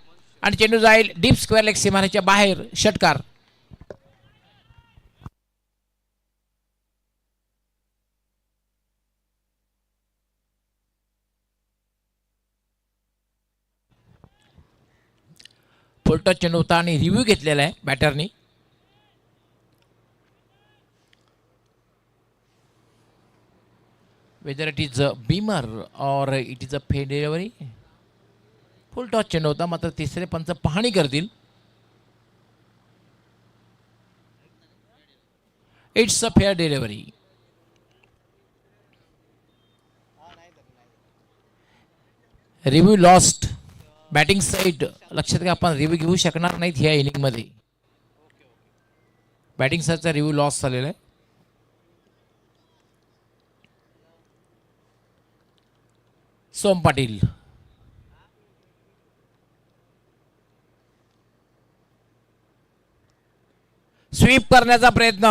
आणि चेंडू जाईल डीप स्क्वेअर लेग सीमारेच्या बाहेर. षटकार. फुल टॉस चेंडू होता आणि रिव्ह्यू घेतलेला आहे बॅटरनी. whether it is a beamer or it is a fair delivery. Full toss चेंडू होता, मात्र तिसरे पंच पाहणी करतील. It's a fair delivery. Review lost. Batting side लक्षात घ्या, आपण रिव्ह्यू घेऊ शकणार नाहीत ह्या इनिंगमध्ये. बॅटिंग साईडचा रिव्ह्यू लॉस झालेला आहे. सोम पाटील स्वीप करण्याचा प्रयत्न.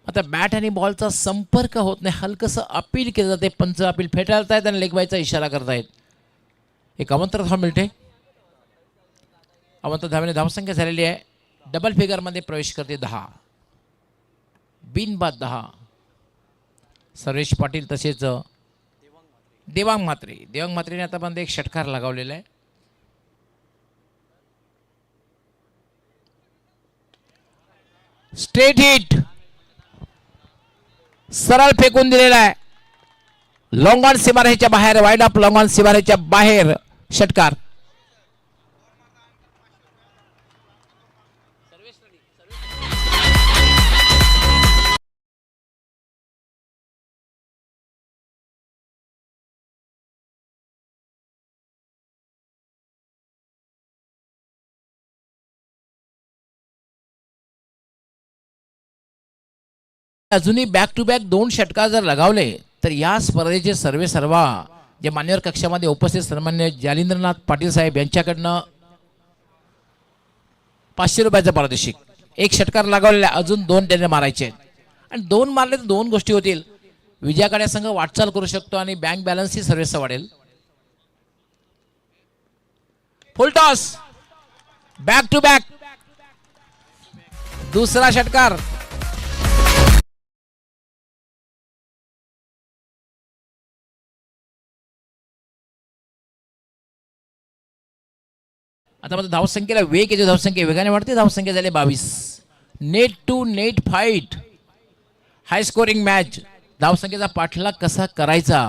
आता बॅट आणि बॉलचा संपर्क होत नाही. हलकंसं अपील केलं जाते. पंच अपील फेटाळतायत आणि लेग बायचा इशारा करतायत. एक अवंतर धाव मिळते. अवंतर धावेने धावसंख्या झालेली आहे. डबल फिगरमध्ये प्रवेश करते 10. बिनबाद 10. सर्वेश पाटील तसेच देवांग म्हात्रेने आतापर्यंत एक षटकार लगावलेला आहे. स्ट्रेट हिट सरळ फेकून दिलेला आहे. लॉंग ऑन सीमारेच्या बाहेर. वाईड अप लॉंग ऑन सीमारेच्या बाहेर. षटकार. अजूनही बॅक टू बॅक 2 षटकार जर लगावले तर या स्पर्धेचे सर्वा जे मान्यवर कक्षामध्ये उपस्थित सन्मान्य जालिंद्रनाथ पाटील साहेब यांच्याकडनं 500 रुपयाचं पारितोषिक. एक षटकार लगावलेला, अजून 2 त्यांना मारायचे आहेत आणि 2 मारले तर 2 गोष्टी होतील. विजयाकडे संघ वाटचाल करू शकतो आणि बँक बॅलन्स ही सर्वेस वाढेल. Full toss back to back. दुसरा षटकार. आता मात्र धावसंख्येला वेग येतो. धावसंख्या वेगाने वाढते. धावसंख्या झाली 22. Net to net fight. High scoring match. धावसंख्येचा पाठलाग कसा करायचा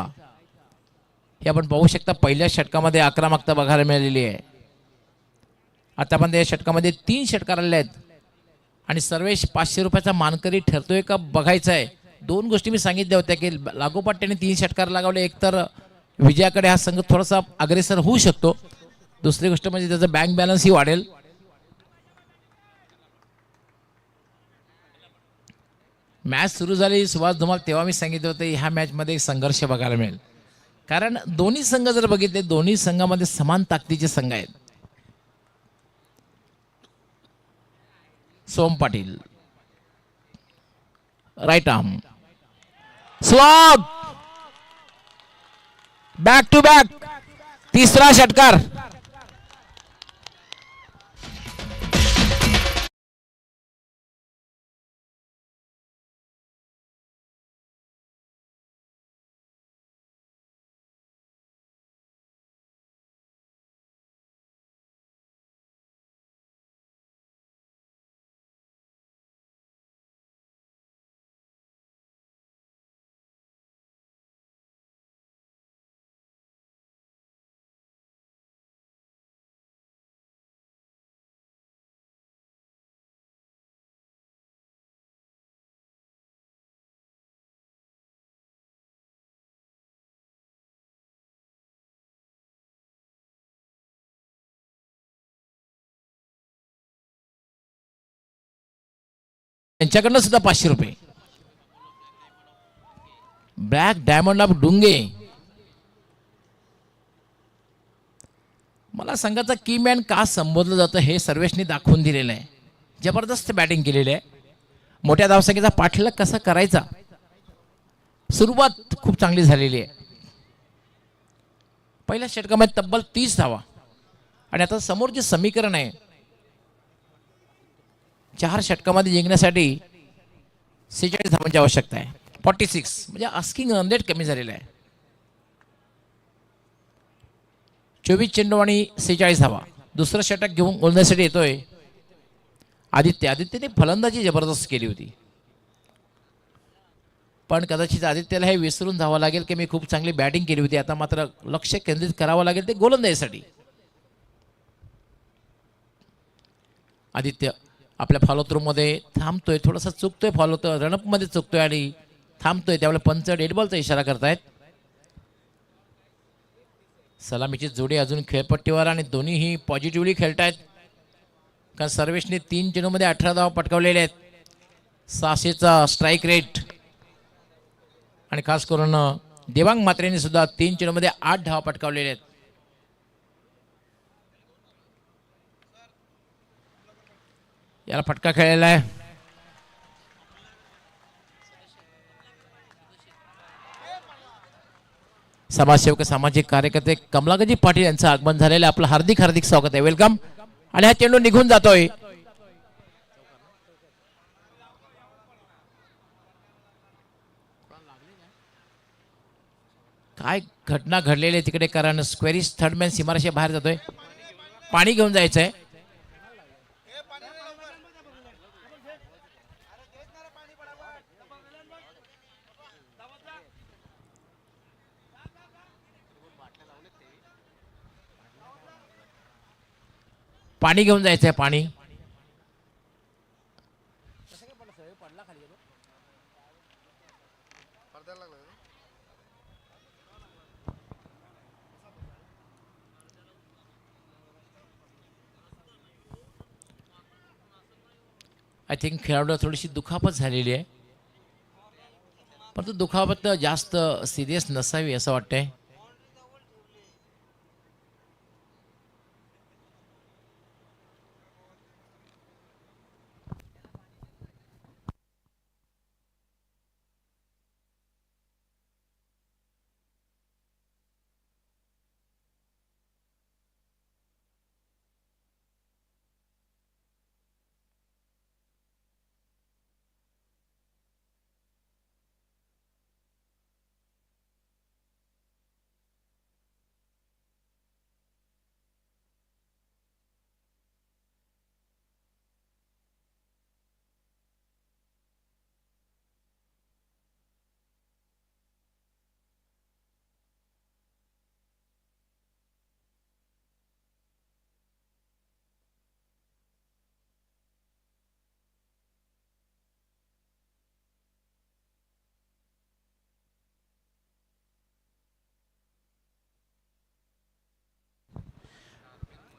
हे आपण पाहू शकता. पहिल्या षटकामध्ये आक्रमकता बघायला मिळालेली आहे. आतापर्यंत या षटकामध्ये 3 षटकार आले आहेत आणि सर्वेश 500 रुपयाचा मानकरी ठरतोय का बघायचा आहे. 2 गोष्टी मी सांगितल्या होत्या की लागोपाठ त्याने 3 षटकार लगावले. एकतर विजयाकडे हा संघ थोडासा अग्रेसर होऊ शकतो. दुसरी गोष्ट म्हणजे त्याचा बँक बॅलन्सही वाढेल. मॅच सुरू झाली सुभाष धुमाल, तेव्हा मी सांगितलं होतं ह्या मॅचमध्ये संघर्ष बघायला मिळेल. कारण दोन्ही संघ जर बघितले, दोन्ही संघामध्ये समान ताकदीचे संघ आहेत. Som Patil, right arm slog, back to back, तिसरा षटकार. त्यांच्याकडनं सुद्धा 500 रुपये. Black diamond of Dunge. मला संघाचा की मॅन का संबोधलं जातं हे सर्वेशनी दाखवून दिलेलं आहे. जबरदस्त बॅटिंग केलेली आहे. मोठ्या धावसंख्येचा पाठलाग कसा करायचा, सुरुवात खूप चांगली झालेली आहे. पहिल्या षटकामध्ये तब्बल 30 धावा आणि आता समोर जे समीकरण आहे 4 षटकामध्ये जिंकण्यासाठी 46 धावांची आवश्यकता आहे. 46 म्हणजे आस्किंग रन रेट कमी झालेला आहे. 24 चेंडू आणि 46 धावा. दुसरं षटक घेऊन बोलण्यासाठी येतोय आदित्य. आदित्यने फलंदाजी जबरदस्त केली होती, पण कदाचित आदित्यला हे विसरून जावं लागेल की मी खूप चांगली बॅटिंग केली होती. आता मात्र लक्ष केंद्रित करावं लागेल ते गोलंदाजीसाठी. आदित्य आपल्या फॉलो थ्रूमध्ये थांबतोय, थोडासा चुकतोय, फॉलो रनअपमध्ये चुकतोय आणि थांबतोय. त्यावेळेला पंच डेड बॉलचा इशारा करतायत. सलामीची जोडी अजून खेळपट्टीवर आणि दोन्हीही पॉझिटिव्हली खेळतायत, कारण सर्वेशने 3 चेंडूमध्ये 18 धावा पटकावलेले आहेत. 600चा स्ट्राईक रेट आणि खास करून देवांग मात्रेने सुद्धा 3 चेंडूमध्ये 8 धावा पटकावलेले आहेत. याला फटका खेळलेला आहे. समाजसेवक सामाजिक कार्यकर्ते कमलागजी पाटील यांचं आगमन झालेलं. आपलं हार्दिक हार्दिक स्वागत आहे, वेलकम. आणि हा चेंडू निघून जातोय. काय घटना घडलेली आहे तिकडे, कारण स्क्वेरिस थर्डमॅन सीमारेषे बाहेर जातोय. पाणी घेऊन जायचंय. पाणी घेऊन जायचंय. पाणी आय थिंक खेळाडूला थोडीशी दुखापत झालेली आहे, परंतु दुखापत जास्त सिरियस नसावी असं वाटतंय.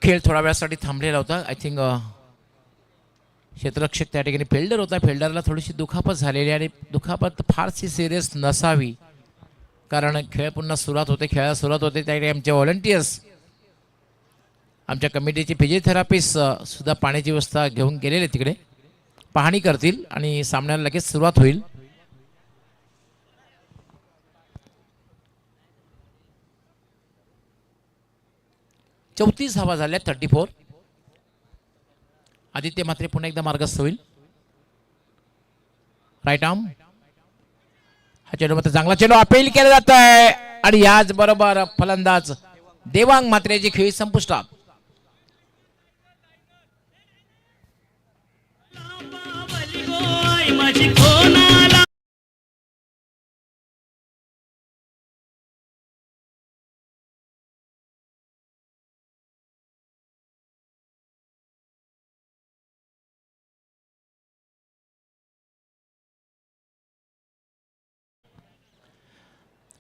खेळ थोड्या वेळासाठी थांबलेला होता. आय थिंक क्षेत्ररक्षक त्या ठिकाणी फिल्डर होता. फिल्डरला थोडीशी दुखापत झालेली आणि दुखापत फारशी सिरियस नसावी, कारण खेळ पुन्हा सुरुवात होते. खेळायला सुरुवात होते त्यावेळी आमचे व्हॉलंटियर्स, आमच्या कमिटीचे फिजिओथेरापिस्ट सुद्धा पाण्याची व्यवस्था घेऊन गेलेले तिकडे. पाहणी करतील आणि सामन्याला लगेच सुरुवात होईल. चौतीस धावा झाल्या 34. आदित्य म्हात्रे पुन्हा एकदा मार्गस्थ होईल. राईट आर्म हा चेंडू मात्र चांगला चेंडू अपील केला जात आहे आणि याच बरोबर फलंदाज देवांग म्हात्रेची खेळी संपुष्टात.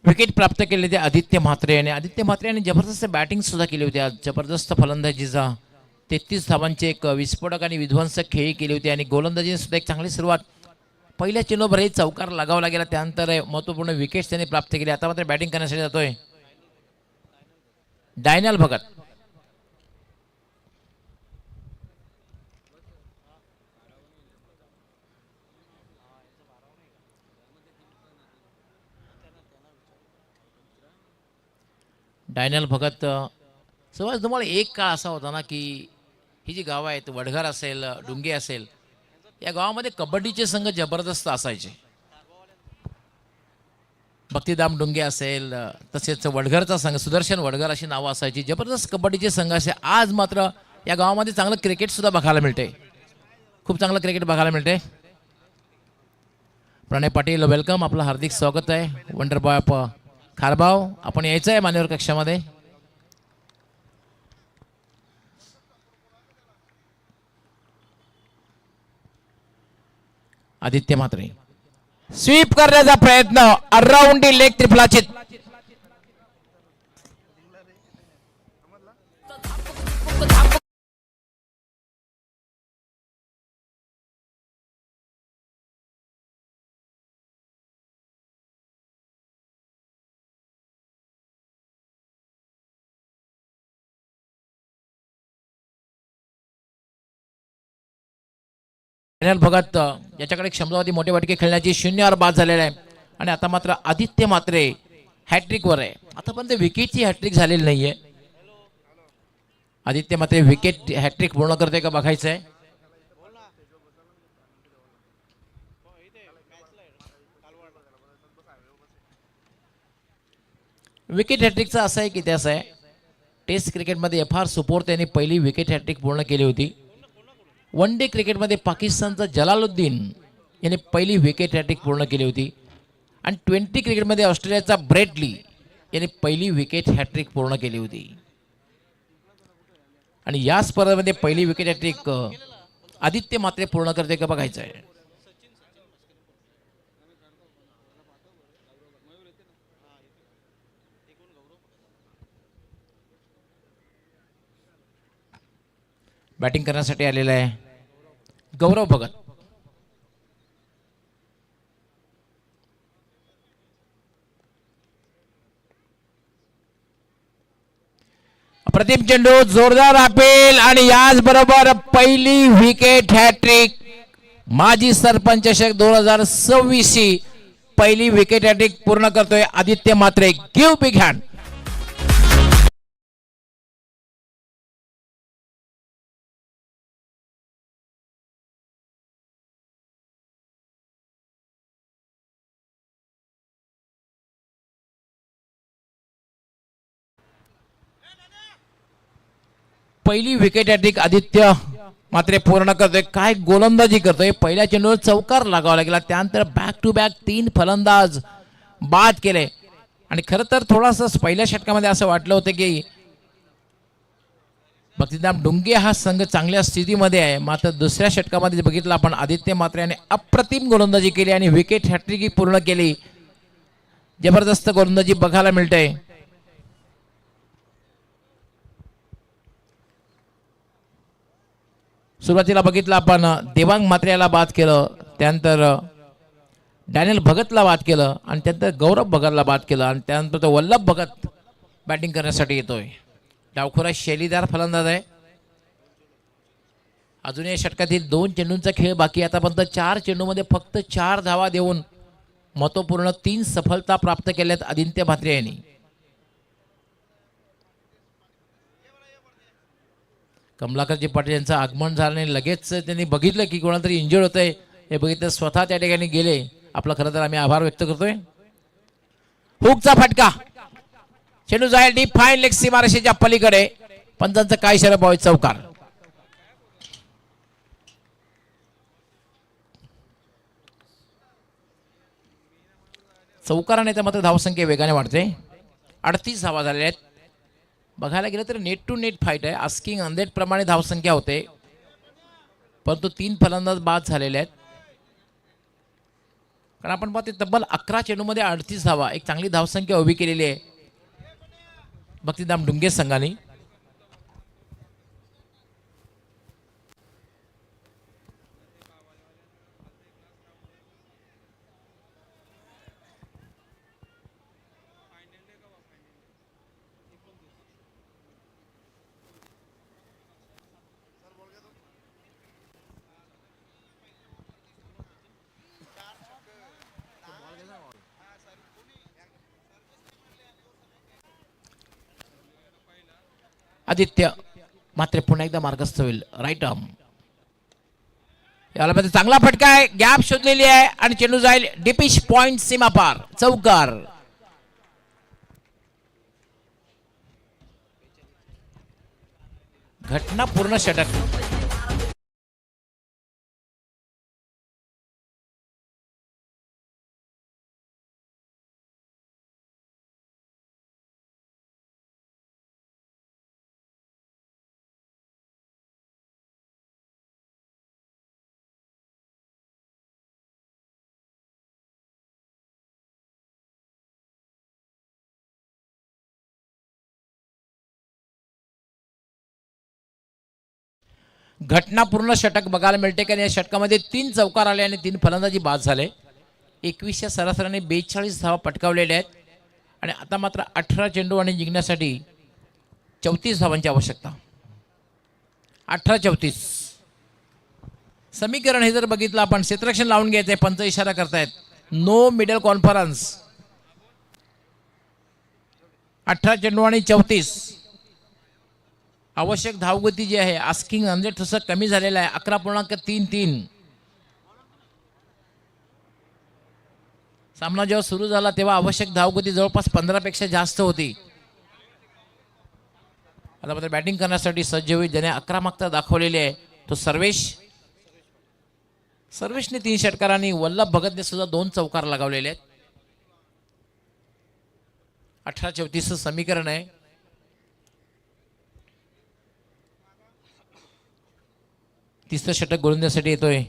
विकेट प्राप्त केले ते आदित्य म्हात्रे आणि आदित्य म्हात्रे यांनी जबरदस्त बॅटिंग सुद्धा केली होती. आज जबरदस्त फलंदाजीचा 33 धावांची एक विस्फोटक आणि विध्वंसक खेळी केली होती आणि गोलंदाजीने सुद्धा एक चांगली सुरुवात पहिल्या चेंडूवरही चौकार लगावला गेला. त्यानंतर महत्त्वपूर्ण विकेट्स त्यांनी प्राप्त केली. आता मात्र बॅटिंग करण्यासाठी जातोय डायनल भगत. डायनल भगत समज तुम्हाला एक काळ असा होता ना की ही जी गावं आहेत वडघर असेल डुंगे असेल या गावामध्ये कबड्डीचे संघ जबरदस्त असायचे. भक्तिधाम डुंगे असेल तसेच वडघरचा संघ सुदर्शन वडघर अशी नावं असायची. जबरदस्त कबड्डीचे संघ असे. आज मात्र या गावामध्ये चांगलं क्रिकेट सुद्धा बघायला मिळते. खूप चांगलं क्रिकेट बघायला मिळते. प्रणय पाटील वेलकम. आपलं हार्दिक स्वागत आहे. वंडरबॉय खारबाव आपण यायचं आहे मान्यवर कक्षामध्ये. आदित्य म्हात्रे स्वीप करण्याचा प्रयत्न अराउंड लेग त्रिफलाचित. डायनल भगत याच्याकडे क्षमतावधी मोठे वाटके खेळण्याची 0 बाद झालेला आहे आणि आता मात्र आदित्य म्हात्रे हॅट्रिक वर आहे. आतापर्यंत विकेटची हॅट्रिक झालेली नाहीये. आदित्य म्हात्रे विकेट हॅट्रिक पूर्ण करते का बघायचं आहे. विकेट हॅट्रिकचा असा आहे की त्यास आहे टेस्ट क्रिकेटमध्ये FR सुपोर्त यांनी पहिली विकेट हॅट्रिक पूर्ण केली होती. वन डे क्रिकेटमध्ये पाकिस्तानचा जलालुद्दीन याने पहिली विकेट हॅट्रिक पूर्ण केली होती आणि 20 क्रिकेटमध्ये ऑस्ट्रेलियाचा ब्रेट ली याने पहिली विकेट हॅट्रिक पूर्ण केली होती. आणि या स्पर्धेमध्ये पहिली विकेट हॅट्रिक आदित्य म्हात्रे पूर्ण करते का बघायचं आहे. बॅटिंग करण्यासाठी आलेला आहे गौरव भगत. अप्रतिम चेंडू जोरदार अपील आणि याच बरोबर पहिली विकेट हॅट्रिक. माजी सरपंच चषक 2026 पहिली विकेट हॅट्रिक पूर्ण करतोय Aditya Mhatre. Give big hand. पहिली विकेट हॅट्रिक आदित्य म्हात्रे पूर्ण करतोय. काय गोलंदाजी करतोय. पहिल्या चेंडूवर चौकार लागावा लागला. त्यानंतर बॅक टू बॅक 3 फलंदाज बाद केले आणि खरं तर थोडासा पहिल्या षटकामध्ये असं वाटलं होतं की भक्तिधाम डुंगे हा संघ चांगल्या स्थितीमध्ये आहे. मात्र दुसऱ्या षटकामध्ये बघितलं आपण आदित्य म्हात्रे याने अप्रतिम गोलंदाजी केली आणि विकेट हॅट्रिक पूर्ण केली. जबरदस्त गोलंदाजी बघायला मिळते. सुरुवातीला बघितलं आपण देवांग म्हात्रे याला बाद केलं. त्यानंतर डॅनियल भगतला बाद केलं आणि त्यानंतर गौरव भगतला बाद केलं आणि त्यानंतर तो वल्लभ भगत बॅटिंग करण्यासाठी येतोय. डावखोरा शैलीदार फलंदाज आहे. अजून या षटकातील 2 चेंडूंचा खेळ बाकी. आतापर्यंत 4 चेंडूमध्ये फक्त 4 धावा देऊन महत्त्वपूर्ण 3 सफलता प्राप्त केल्यात आदित्य भात्रे यांनी. कमलाकरजी पाटील यांचं आगमन झालं आणि लगेच त्यांनी बघितलं की कोणातरी इंजर्ड होतंय. हे बघितलं, स्वतः त्या ठिकाणी गेले. आपला खरं तर आम्ही आभार व्यक्त करतोय. हुकचा फटका, चेंडू जाईल डीप फाईन लेग सीमारेषेच्या पलीकडे. पंचांचं काय इशारा बॉय, चौकार. चौकाराने तर मात्र धावसंख्या वेगाने वाढते. 38 धावा झालेल्या आहेत. बघायला गेलं तर नेट टू नेट फाईट आहे. आस्किंग 100 प्रमाणे धावसंख्या होते, परंतु 3 फलंदाज बाद झालेले आहेत. कारण आपण पाहतो तब्बल 11 चेंडूमध्ये 38 धावा, एक चांगली धावसंख्या उभी केलेली आहे भक्तिधाम डुंगे संघाने. आदित्य मात्र पुन्हा एकदा मार्गस्थ होईल. राईट आर्म, याला मध्ये चांगला फटका आहे, गॅप शोधलेली आहे आणि चेंडू जाईल डिपिश पॉइंट सीमा पार, चौकार. घटना पूर्ण षटक. घटनापूर्ण षटक बघायला मिळते. कारण या षटकामध्ये 3 चौकार आले आणि 3 फलंदाजी बाद झाले. 21च्या सरासरीने 42 धावा पटकावलेल्या आहेत आणि आता मात्र 18 चेंडू आणि जिंकण्यासाठी 34 धावांची आवश्यकता. 18-34 समीकरण हे जर बघितलं आपण, क्षेत्ररक्षण लावून घ्यायचंय. पंच इशारा करतायत नो मिडल कॉन्फरन्स. 18 चेंडू आणि 34. आवश्यक धावगती जी आहे आस्किंग 100 थोडंसं कमी झालेलं आहे. 11.33. सामना जेव्हा सुरू झाला तेव्हा आवश्यक धावगती जवळपास 15 पेक्षा जास्त होती. आता मात्र बॅटिंग करण्यासाठी सज्ज होईल. ज्याने आक्रमकता दाखवलेली आहे तो सर्वेशने 3 षटकारांनी, वल्लभ भगतने सुद्धा 2 चौकार लगावलेले आहेत. 18-34 समीकरण आहे. तिसरं षटक गोलंदाजीसाठी येतोय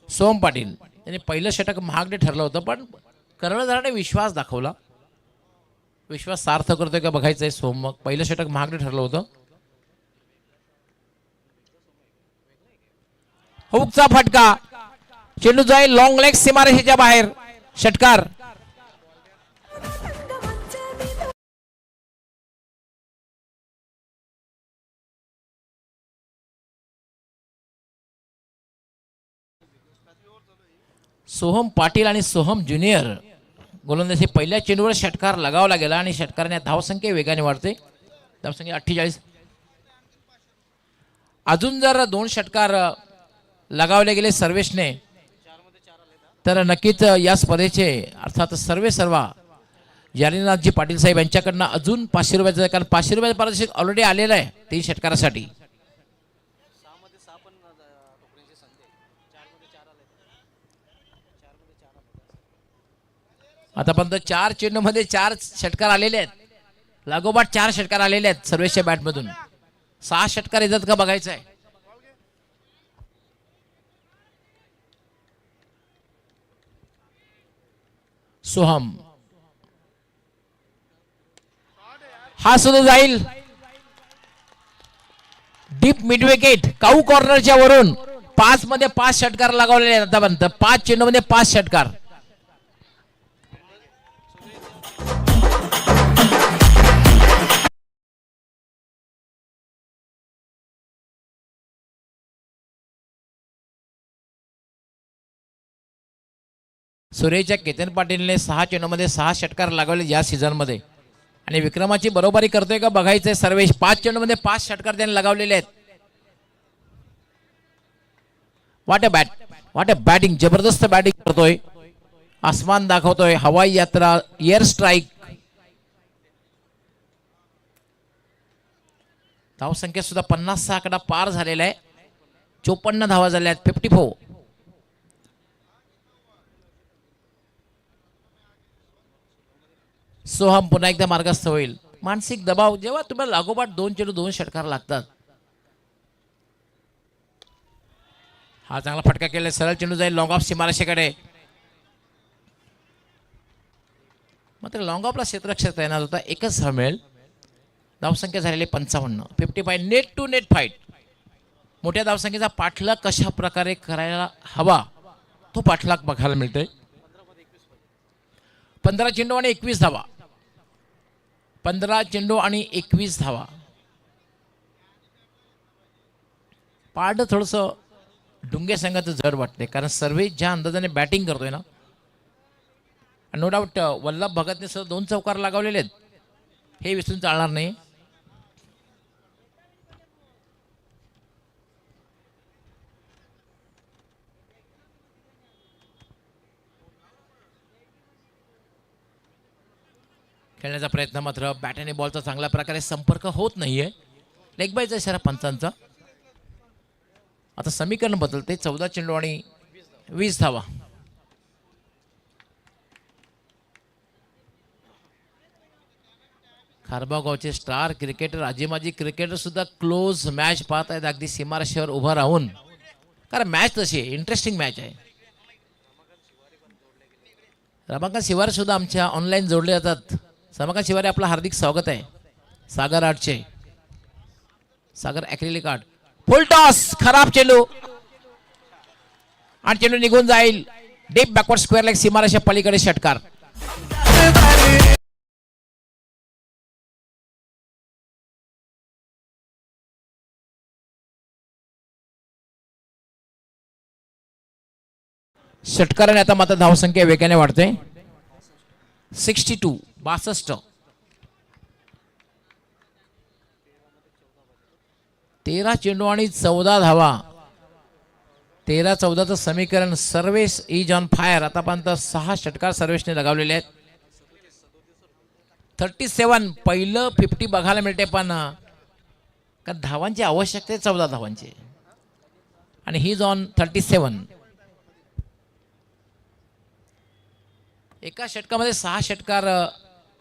सोहम पाटील. त्याने पहिलं षटक महागडे ठरलं होतं, पण कर्णधाराने विश्वास दाखवला. विश्वास सार्थ करतोय का बघायचंय. सोहम पहिलं षटक महागडे ठरलं होतं. हुकचा फटका, चेंडू जाईल लॉंग लेग सीमारेषेच्या बाहेर, षटकार. सोहम पाटील आणि सोहम ज्युनियर गोलंदाजी पहिल्या चेंडूवर षटकार लगावला गेला आणि षटकाराने धावसंख्या वेगाने वाढते. धावसंख्या 48. अजून जर 2 षटकार लगावले गेले सर्वेशने तर नक्कीच या स्पर्धेचे अर्थात सर्वा जालिनाथजी पाटील साहेब यांच्याकडनं अजून 500 रुपयाचं, कारण 500 रुपयाचं पारितोषिक ऑलरेडी आलेलं आहे 3 षटकारासाठी. आतापर्यंत 4 चेंडूमध्ये 4 षटकार आलेले आहेत. लागोपाठ 4 षटकार आलेले आहेत सर्वेशच्या बॅटमधून. 6 षटकार येतात का बघायचं आहे. सोहम हा सुद्धा जाईल डीप मिड विकेट, काऊ कॉर्नरच्या वरून. 5 मध्ये 5 षटकार लगावलेले आहेत आतापर्यंत. 5 चेंडूमध्ये 5 षटकार. सुरेच्या केतन पाटीलने 6 चेंडूमध्ये 6 षटकार लागवले या सीझनमध्ये आणि विक्रमाची बरोबरी करतोय का बघायचंय. सर्वेश 5 चेंडूमध्ये 5 षटकार त्याने लगावलेले आहेत. वाट अ बॅटिंग, जबरदस्त बॅटिंग करतोय. आसमान दाखवतोय, हवाई यात्रा, एअर स्ट्राईक. धावसंख्या सुद्धा 50चा आकडा पार झालेला आहे. 54 धावा झाल्या आहेत. 54. सोहम पुन्हा एकदा मार्गस्थ होईल. मानसिक दबाव, जेव्हा तुम्हाला लागोपाठ 2 चेंडू 2 षटकार लागतात. हा चांगला फटका केला. सरळ चेंडू जाईल लॉंग ऑफ सीमारेषेकडे. मात्र लॉंग ऑफला क्षेत्ररक्षक तैनात होता. एकच धाव मिळेल. धावसंख्या झालेली 55. 55 नेट टू नेट फाईट. मोठ्या धावसंख्येचा पाठलाग कशा प्रकारे करायला हवा तो पाठलाग बघायला मिळतोय. 15 चेंडू आणि 21 धावा. 15 चेंडू आणि 21 धावा. पाड थोडंसं डुंगे संघाचं जड वाटते, कारण सर्वे ज्या अंदाजाने बॅटिंग करतोय ना, नो डाऊट वल्लभ भगतने सुद्धा 2 चौकार लगावलेले आहेत. हे विसरून चालणार नाही. खेळण्याचा प्रयत्न मात्र बॅट आणि बॉलचा चांगल्या प्रकारे संपर्क होत नाहीये. लेग बायचा इशारा पंचांचा. आता समीकरण बदलते. 14 चेंडू आणि 20 धावा. खारबागावचे स्टार क्रिकेटर, आजी माजी क्रिकेटर सुद्धा क्लोज मॅच पाहत आहेत, अगदी सीमारेषेवर उभा राहून. कारण मॅच तशी आहे, इंटरेस्टिंग मॅच आहे. रमाकांत शिवारे सुद्धा आमच्या ऑनलाईन जोडले जातात. रमाकांत शिवारे, आपलं हार्दिक स्वागत आहे. सागर आर्टचे, सागर ॲक्रिलिक आर्ट. फुल टॉस, खराब चेंडू आणि चेंडू निघून जाईल. डीप बॅकवर्ड स्क्वेअर लेग, सीमारेषा पलीकडे षटकार. षटकाराने आता मात्र धावसंख्या वेगाने वाढते. 62. 62. 13 चेंडू आणि 14 धावा. 13-14चं समीकरण. Sarvesh is on fire. आतापर्यंत 6 षटकार सर्वेशने लगावलेले आहेत. 37. पहिलं 50 बघायला मिळते, पण धावांची आवश्यकता आहे 14 धावांची. आणि ही इज ऑन 37. एका षटकामध्ये 6 षटकार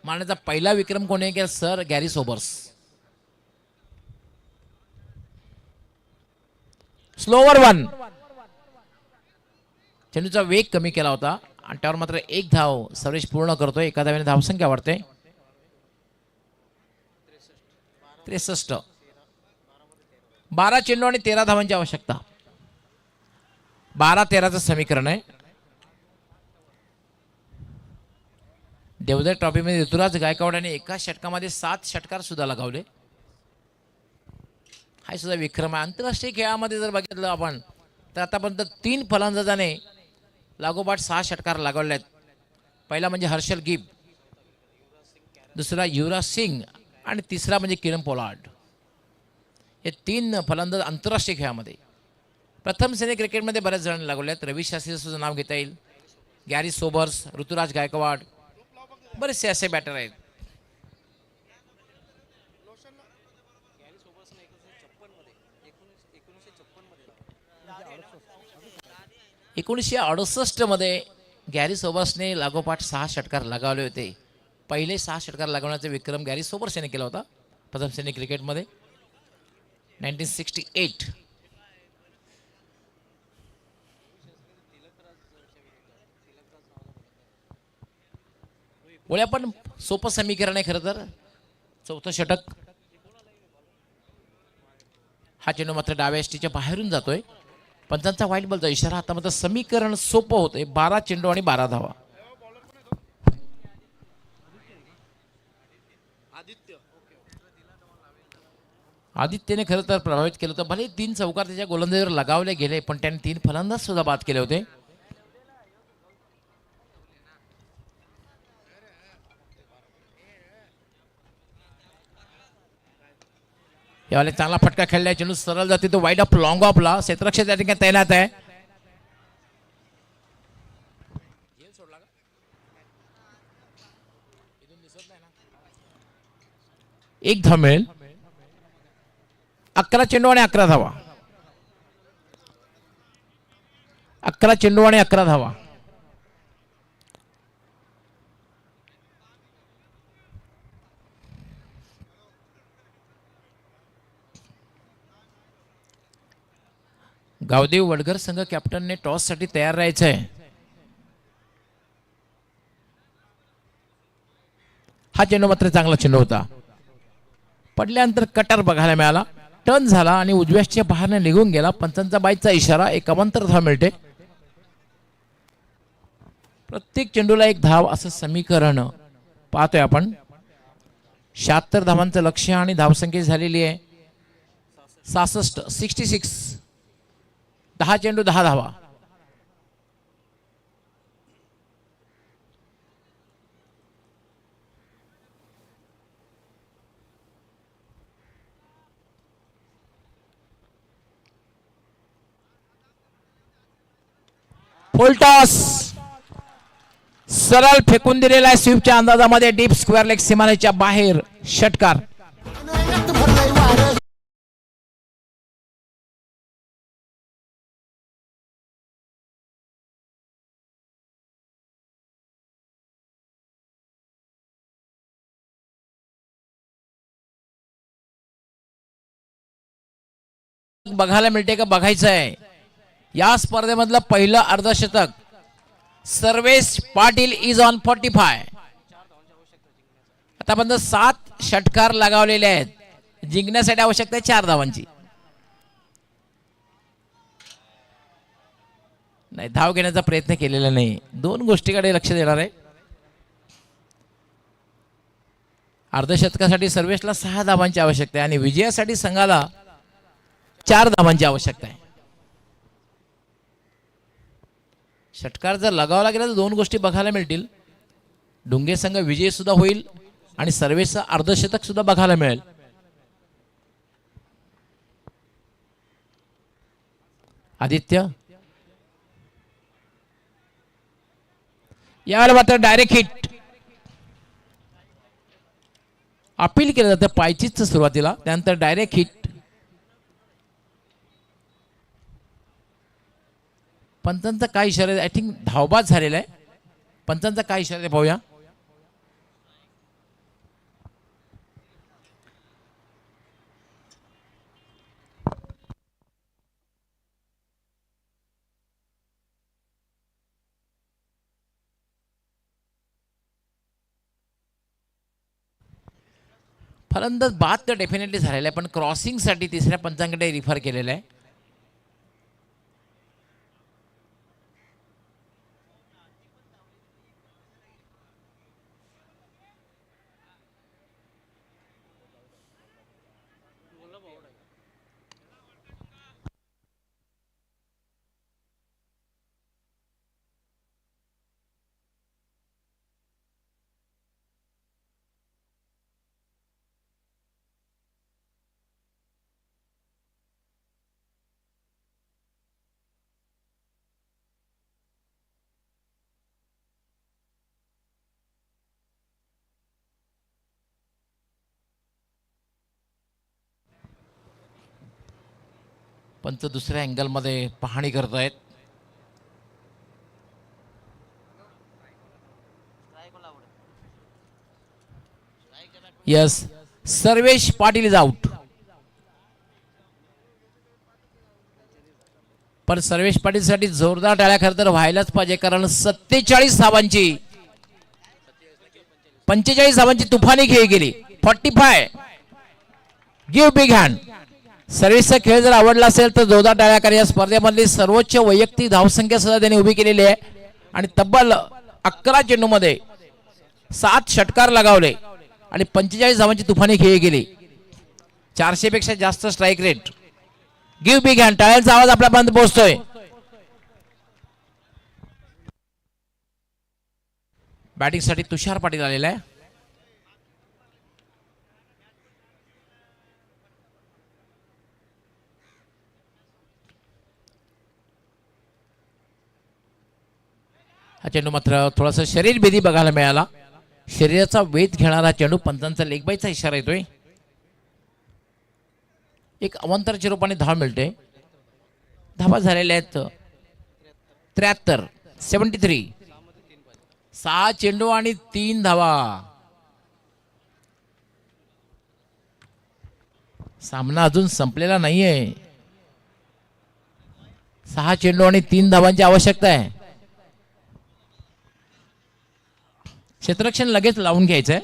मारण्याचा पहिला विक्रम कोणी केला? Sir Garry Sobers. स्लोवर 1. चेंडूचा वेग कमी केला होता आणि त्यावर मात्र 1 धाव सर्वेश पूर्ण करतोय. एका धावेने धावसंख्या वाढते. 63. 12 चेंडू आणि 13 धावांची आवश्यकता. 12-13चं समीकरण आहे. देवधर ट्रॉफीमध्ये ऋतुराज गायकवाड यांनी एका षटकामध्ये 7 षटकार सुद्धा लगावले. हा सुद्धा विक्रम आहे. आंतरराष्ट्रीय खेळामध्ये जर बघितलं आपण तर आतापर्यंत 3 फलंदाजाने लागोपाठ 6 षटकार लगावले आहेत. पहिला म्हणजे हर्षल गिब, दुसरा युवराज सिंग आणि तिसरा म्हणजे किरण पोलार्ड. हे 3 फलंदाज आंतरराष्ट्रीय खेळामध्ये. प्रथम श्रेणी क्रिकेटमध्ये बऱ्याच जणांनी लागवले आहेत. रवी शास्त्रीचं सुद्धा नाव घेता येईल. गॅरी सोबर्स, ऋतुराज गायकवाड, बरेचसे असे बॅटर आहेत. एकोणीसशे 68 मध्ये गॅरी सोबर्सने लागोपाठ 6 षटकार लगावले होते. पहिले 6 षटकार लगावण्याचा विक्रम गॅरी सोबर्स याने केला होता प्रथम श्रेणी क्रिकेटमध्ये 1968. बोले आपण सोपं समीकरण आहे खरं तर. 4थं षटक. हा चेंडू मात्र डाव्या एसटीच्या बाहेरून जातोय. पंचांचा वाईट बॉलचा इशारा. आता मात्र समीकरण सोपं होतंय. 12 चेंडू आणि 12 धावा. आदित्यने खरं तर प्रभावित केलं होतं. भले 3 चौकार त्याच्या गोलंदाजीवर लगावले गेले, पण त्याने 3 फलंदाज सुद्धा बाद केले होते. यावेळी चांगला फटका खेळलाय, चेंडू सरळ जाते तो वाईड ऑफ लॉंग ऑफला. क्षेत्ररक्षक त्या ठिकाणी तैनात आहे. एक धाव मिळेल. 11 चेंडू आणि 11 धावा. 11 चेंडू आणि 11 धावा. गावदेव वडगर संघ कॅप्टनने टॉस साठी तयार राहायचं आहे. हा चेंडू मात्र चांगला चेंडू होता. पडल्यानंतर कटर बघायला मिळाला. टर्न झाला आणि उजव्याच्या बाहेरने निघून गेला. पंचांचा बाईचा इशारा. एक अवांतर धाव मिळते. प्रत्येक चेंडूला एक धाव असं समीकरण पाहतोय आपण. 76 धावांचं लक्ष्य आणि धावसंख्या झालेली आहे 66. 10 चेंडू 10 धावा. फुल टॉस सरळ फेकून दिलेला आहे. स्वीपच्या अंदाजामध्ये डीप स्क्वेअर लेग सीमारेच्या बाहेर षटकार. बघायला मिळते का बघायचं आहे. या स्पर्धेमधलं पहिलं अर्धशतक सर्वेश पाटील इज ऑन 45. आतापर्यंत 7 षटकार लगावलेले आहेत. जिंकण्यासाठी आवश्यकता आहे 4 धावांची. नाही, धाव घेण्याचा प्रयत्न केलेला नाही. 2 गोष्टीकडे लक्ष देणार आहे. अर्धशतकासाठी सर्वेशला 6 धावांची आवश्यकता आहे आणि विजयासाठी संघाला 4 धावांची आवश्यकता आहे. षटकार जर लगावला गेला तर 2 गोष्टी बघायला मिळतील. डुंगे संघ विजय सुद्धा होईल आणि सर्वेचं अर्धशतक सुद्धा बघायला मिळेल. आदित्य यावेळेला मात्र डायरेक्ट हिट. अपील केलं जातं पायचीच सुरुवातीला, त्यानंतर डायरेक्ट हिट. पंचांचा काय इशारा? आय थिंक धावबाद झालेला आहे. पंचांचा काय इशारा आहे पाहूया. फलंदाज बाद तर डेफिनेटली झालेला आहे, पण क्रॉसिंगसाठी तिसऱ्या पंचांकडे रिफर केलेलं आहे. पंच दुसऱ्या अँगलमध्ये पाहणी करतायत. Yes, Sarvesh Patil is out. पण सर्वेश पाटीलसाठी जोरदार टाळ्या खरं तर व्हायलाच पाहिजे, कारण 47 धावांची 45 धावांची तुफानी खेळी गेली. 45. Give big hand. सर्व्हिसचा खेळ जर आवडला असेल तर जोरदार टाळ्या करा. या स्पर्धेमधली सर्वोच्च वैयक्तिक धावसंख्या सुद्धा त्यांनी उभी केलेली आहे आणि तब्बल 11 चेंडूमध्ये 7 षटकार लगावले आणि 45 धावांची तुफानी खेळी गेली. 400 पेक्षा जास्त strike rate. Give big hand. टाळ्यांचा आवाज आपल्यापर्यंत पोहोचतोय. बॅटिंगसाठी तुषार पाटील आलेला आहे. हा चेंडू मात्र थोडासा शरीरभेदी बघायला मिळाला. शरीराचा वेध घेणारा चेंडू, पंचांचा लेगबाईचा इशारा येतोय. एक अवांतराच्या रूपाने धाव मिळते. धावा झालेल्या आहेत 73, 73. 6 चेंडू आणि 3 धावा. सामना अजून संपलेला नाहीये. 6 चेंडू आणि 3 धावांची आवश्यकता आहे. क्षेत्ररक्षण लगेच लावून घ्यायचंय.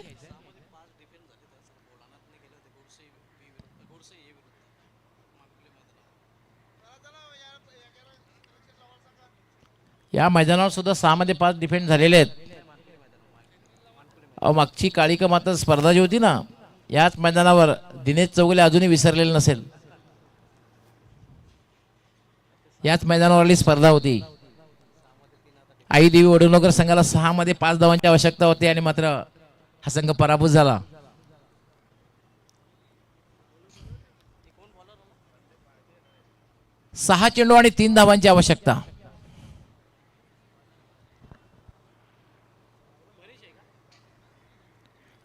या मैदानावर सुद्धा 6 मध्ये 5 डिफेंड झालेले आहेत. मागची काळिका मात्र स्पर्धा जी होती ना, याच मैदानावर दिनेश चौगुले अजूनही विसरलेले नसेल. याच मैदानावरली स्पर्धा होती. आई देवी वडुलनगर संघाला 6 मध्ये 5 धावांची आवश्यकता होती आणि मात्र हा संघ पराभूत झाला. सहा चेंडू आणि 3 धावांची आवश्यकता.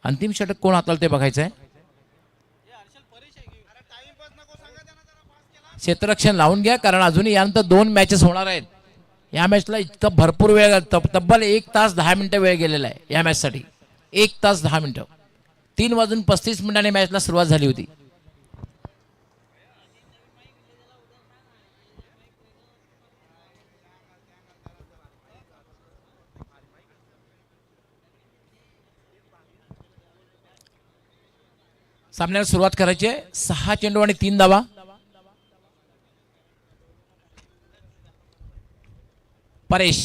अंतिम षटक कोण हाताळते ते बघायचं आहे. क्षेत्ररक्षण लावून घ्या, कारण अजूनही यानंतर 2 मॅचेस होणार आहेत. या मॅचला इतका भरपूर वेळ, तब्बल 1 तास 10 मिनिटं वेळ गेलेला आहे या मॅचसाठी. 1 तास 10 मिनिटं. 3:35 मॅचला सुरुवात झाली होती. सामन्याला सुरुवात करायची आहे. 6 चेंडू आणि 3 धावा. Paresh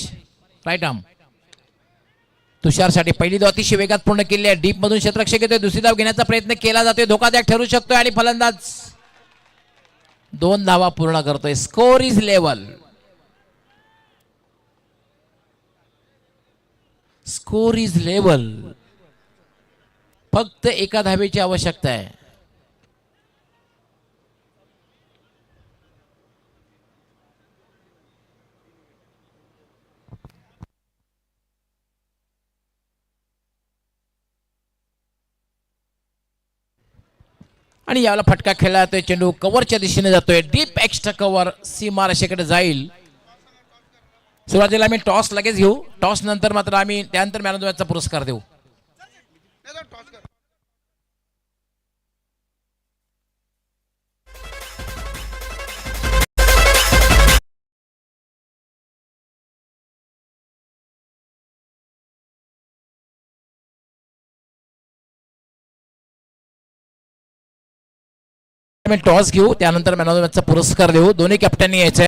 right arm. तुषारसाठी पहिली धाव अतिशय वेगात पूर्ण केली आहे. डीप मधून क्षेत्ररक्षक येतोय. दुसरी धाव घेण्याचा प्रयत्न केला जातोय. धोकादायक ठरू शकतोय आणि फलंदाज 2 धावा पूर्ण करतोय. Score is level. Score is level. फक्त एका धावेची आवश्यकता आहे. आणि याला फटका खेळला जातोय. चेंडू कव्हरच्या दिशेने जातोय. डीप एक्स्ट्रा कव्हर सीमा रेषेकडे जाईल. सुरुवातीला आम्ही टॉस लगेच घेऊ. टॉस नंतर मात्र आम्ही त्यानंतर मॅन ऑफ द मॅचचा पुरस्कार देऊ. टॉस घेऊ, त्यानंतर मॅन ऑफ द मॅचचा पुरस्कार देऊ. दोन्ही कॅप्टननी यायचं.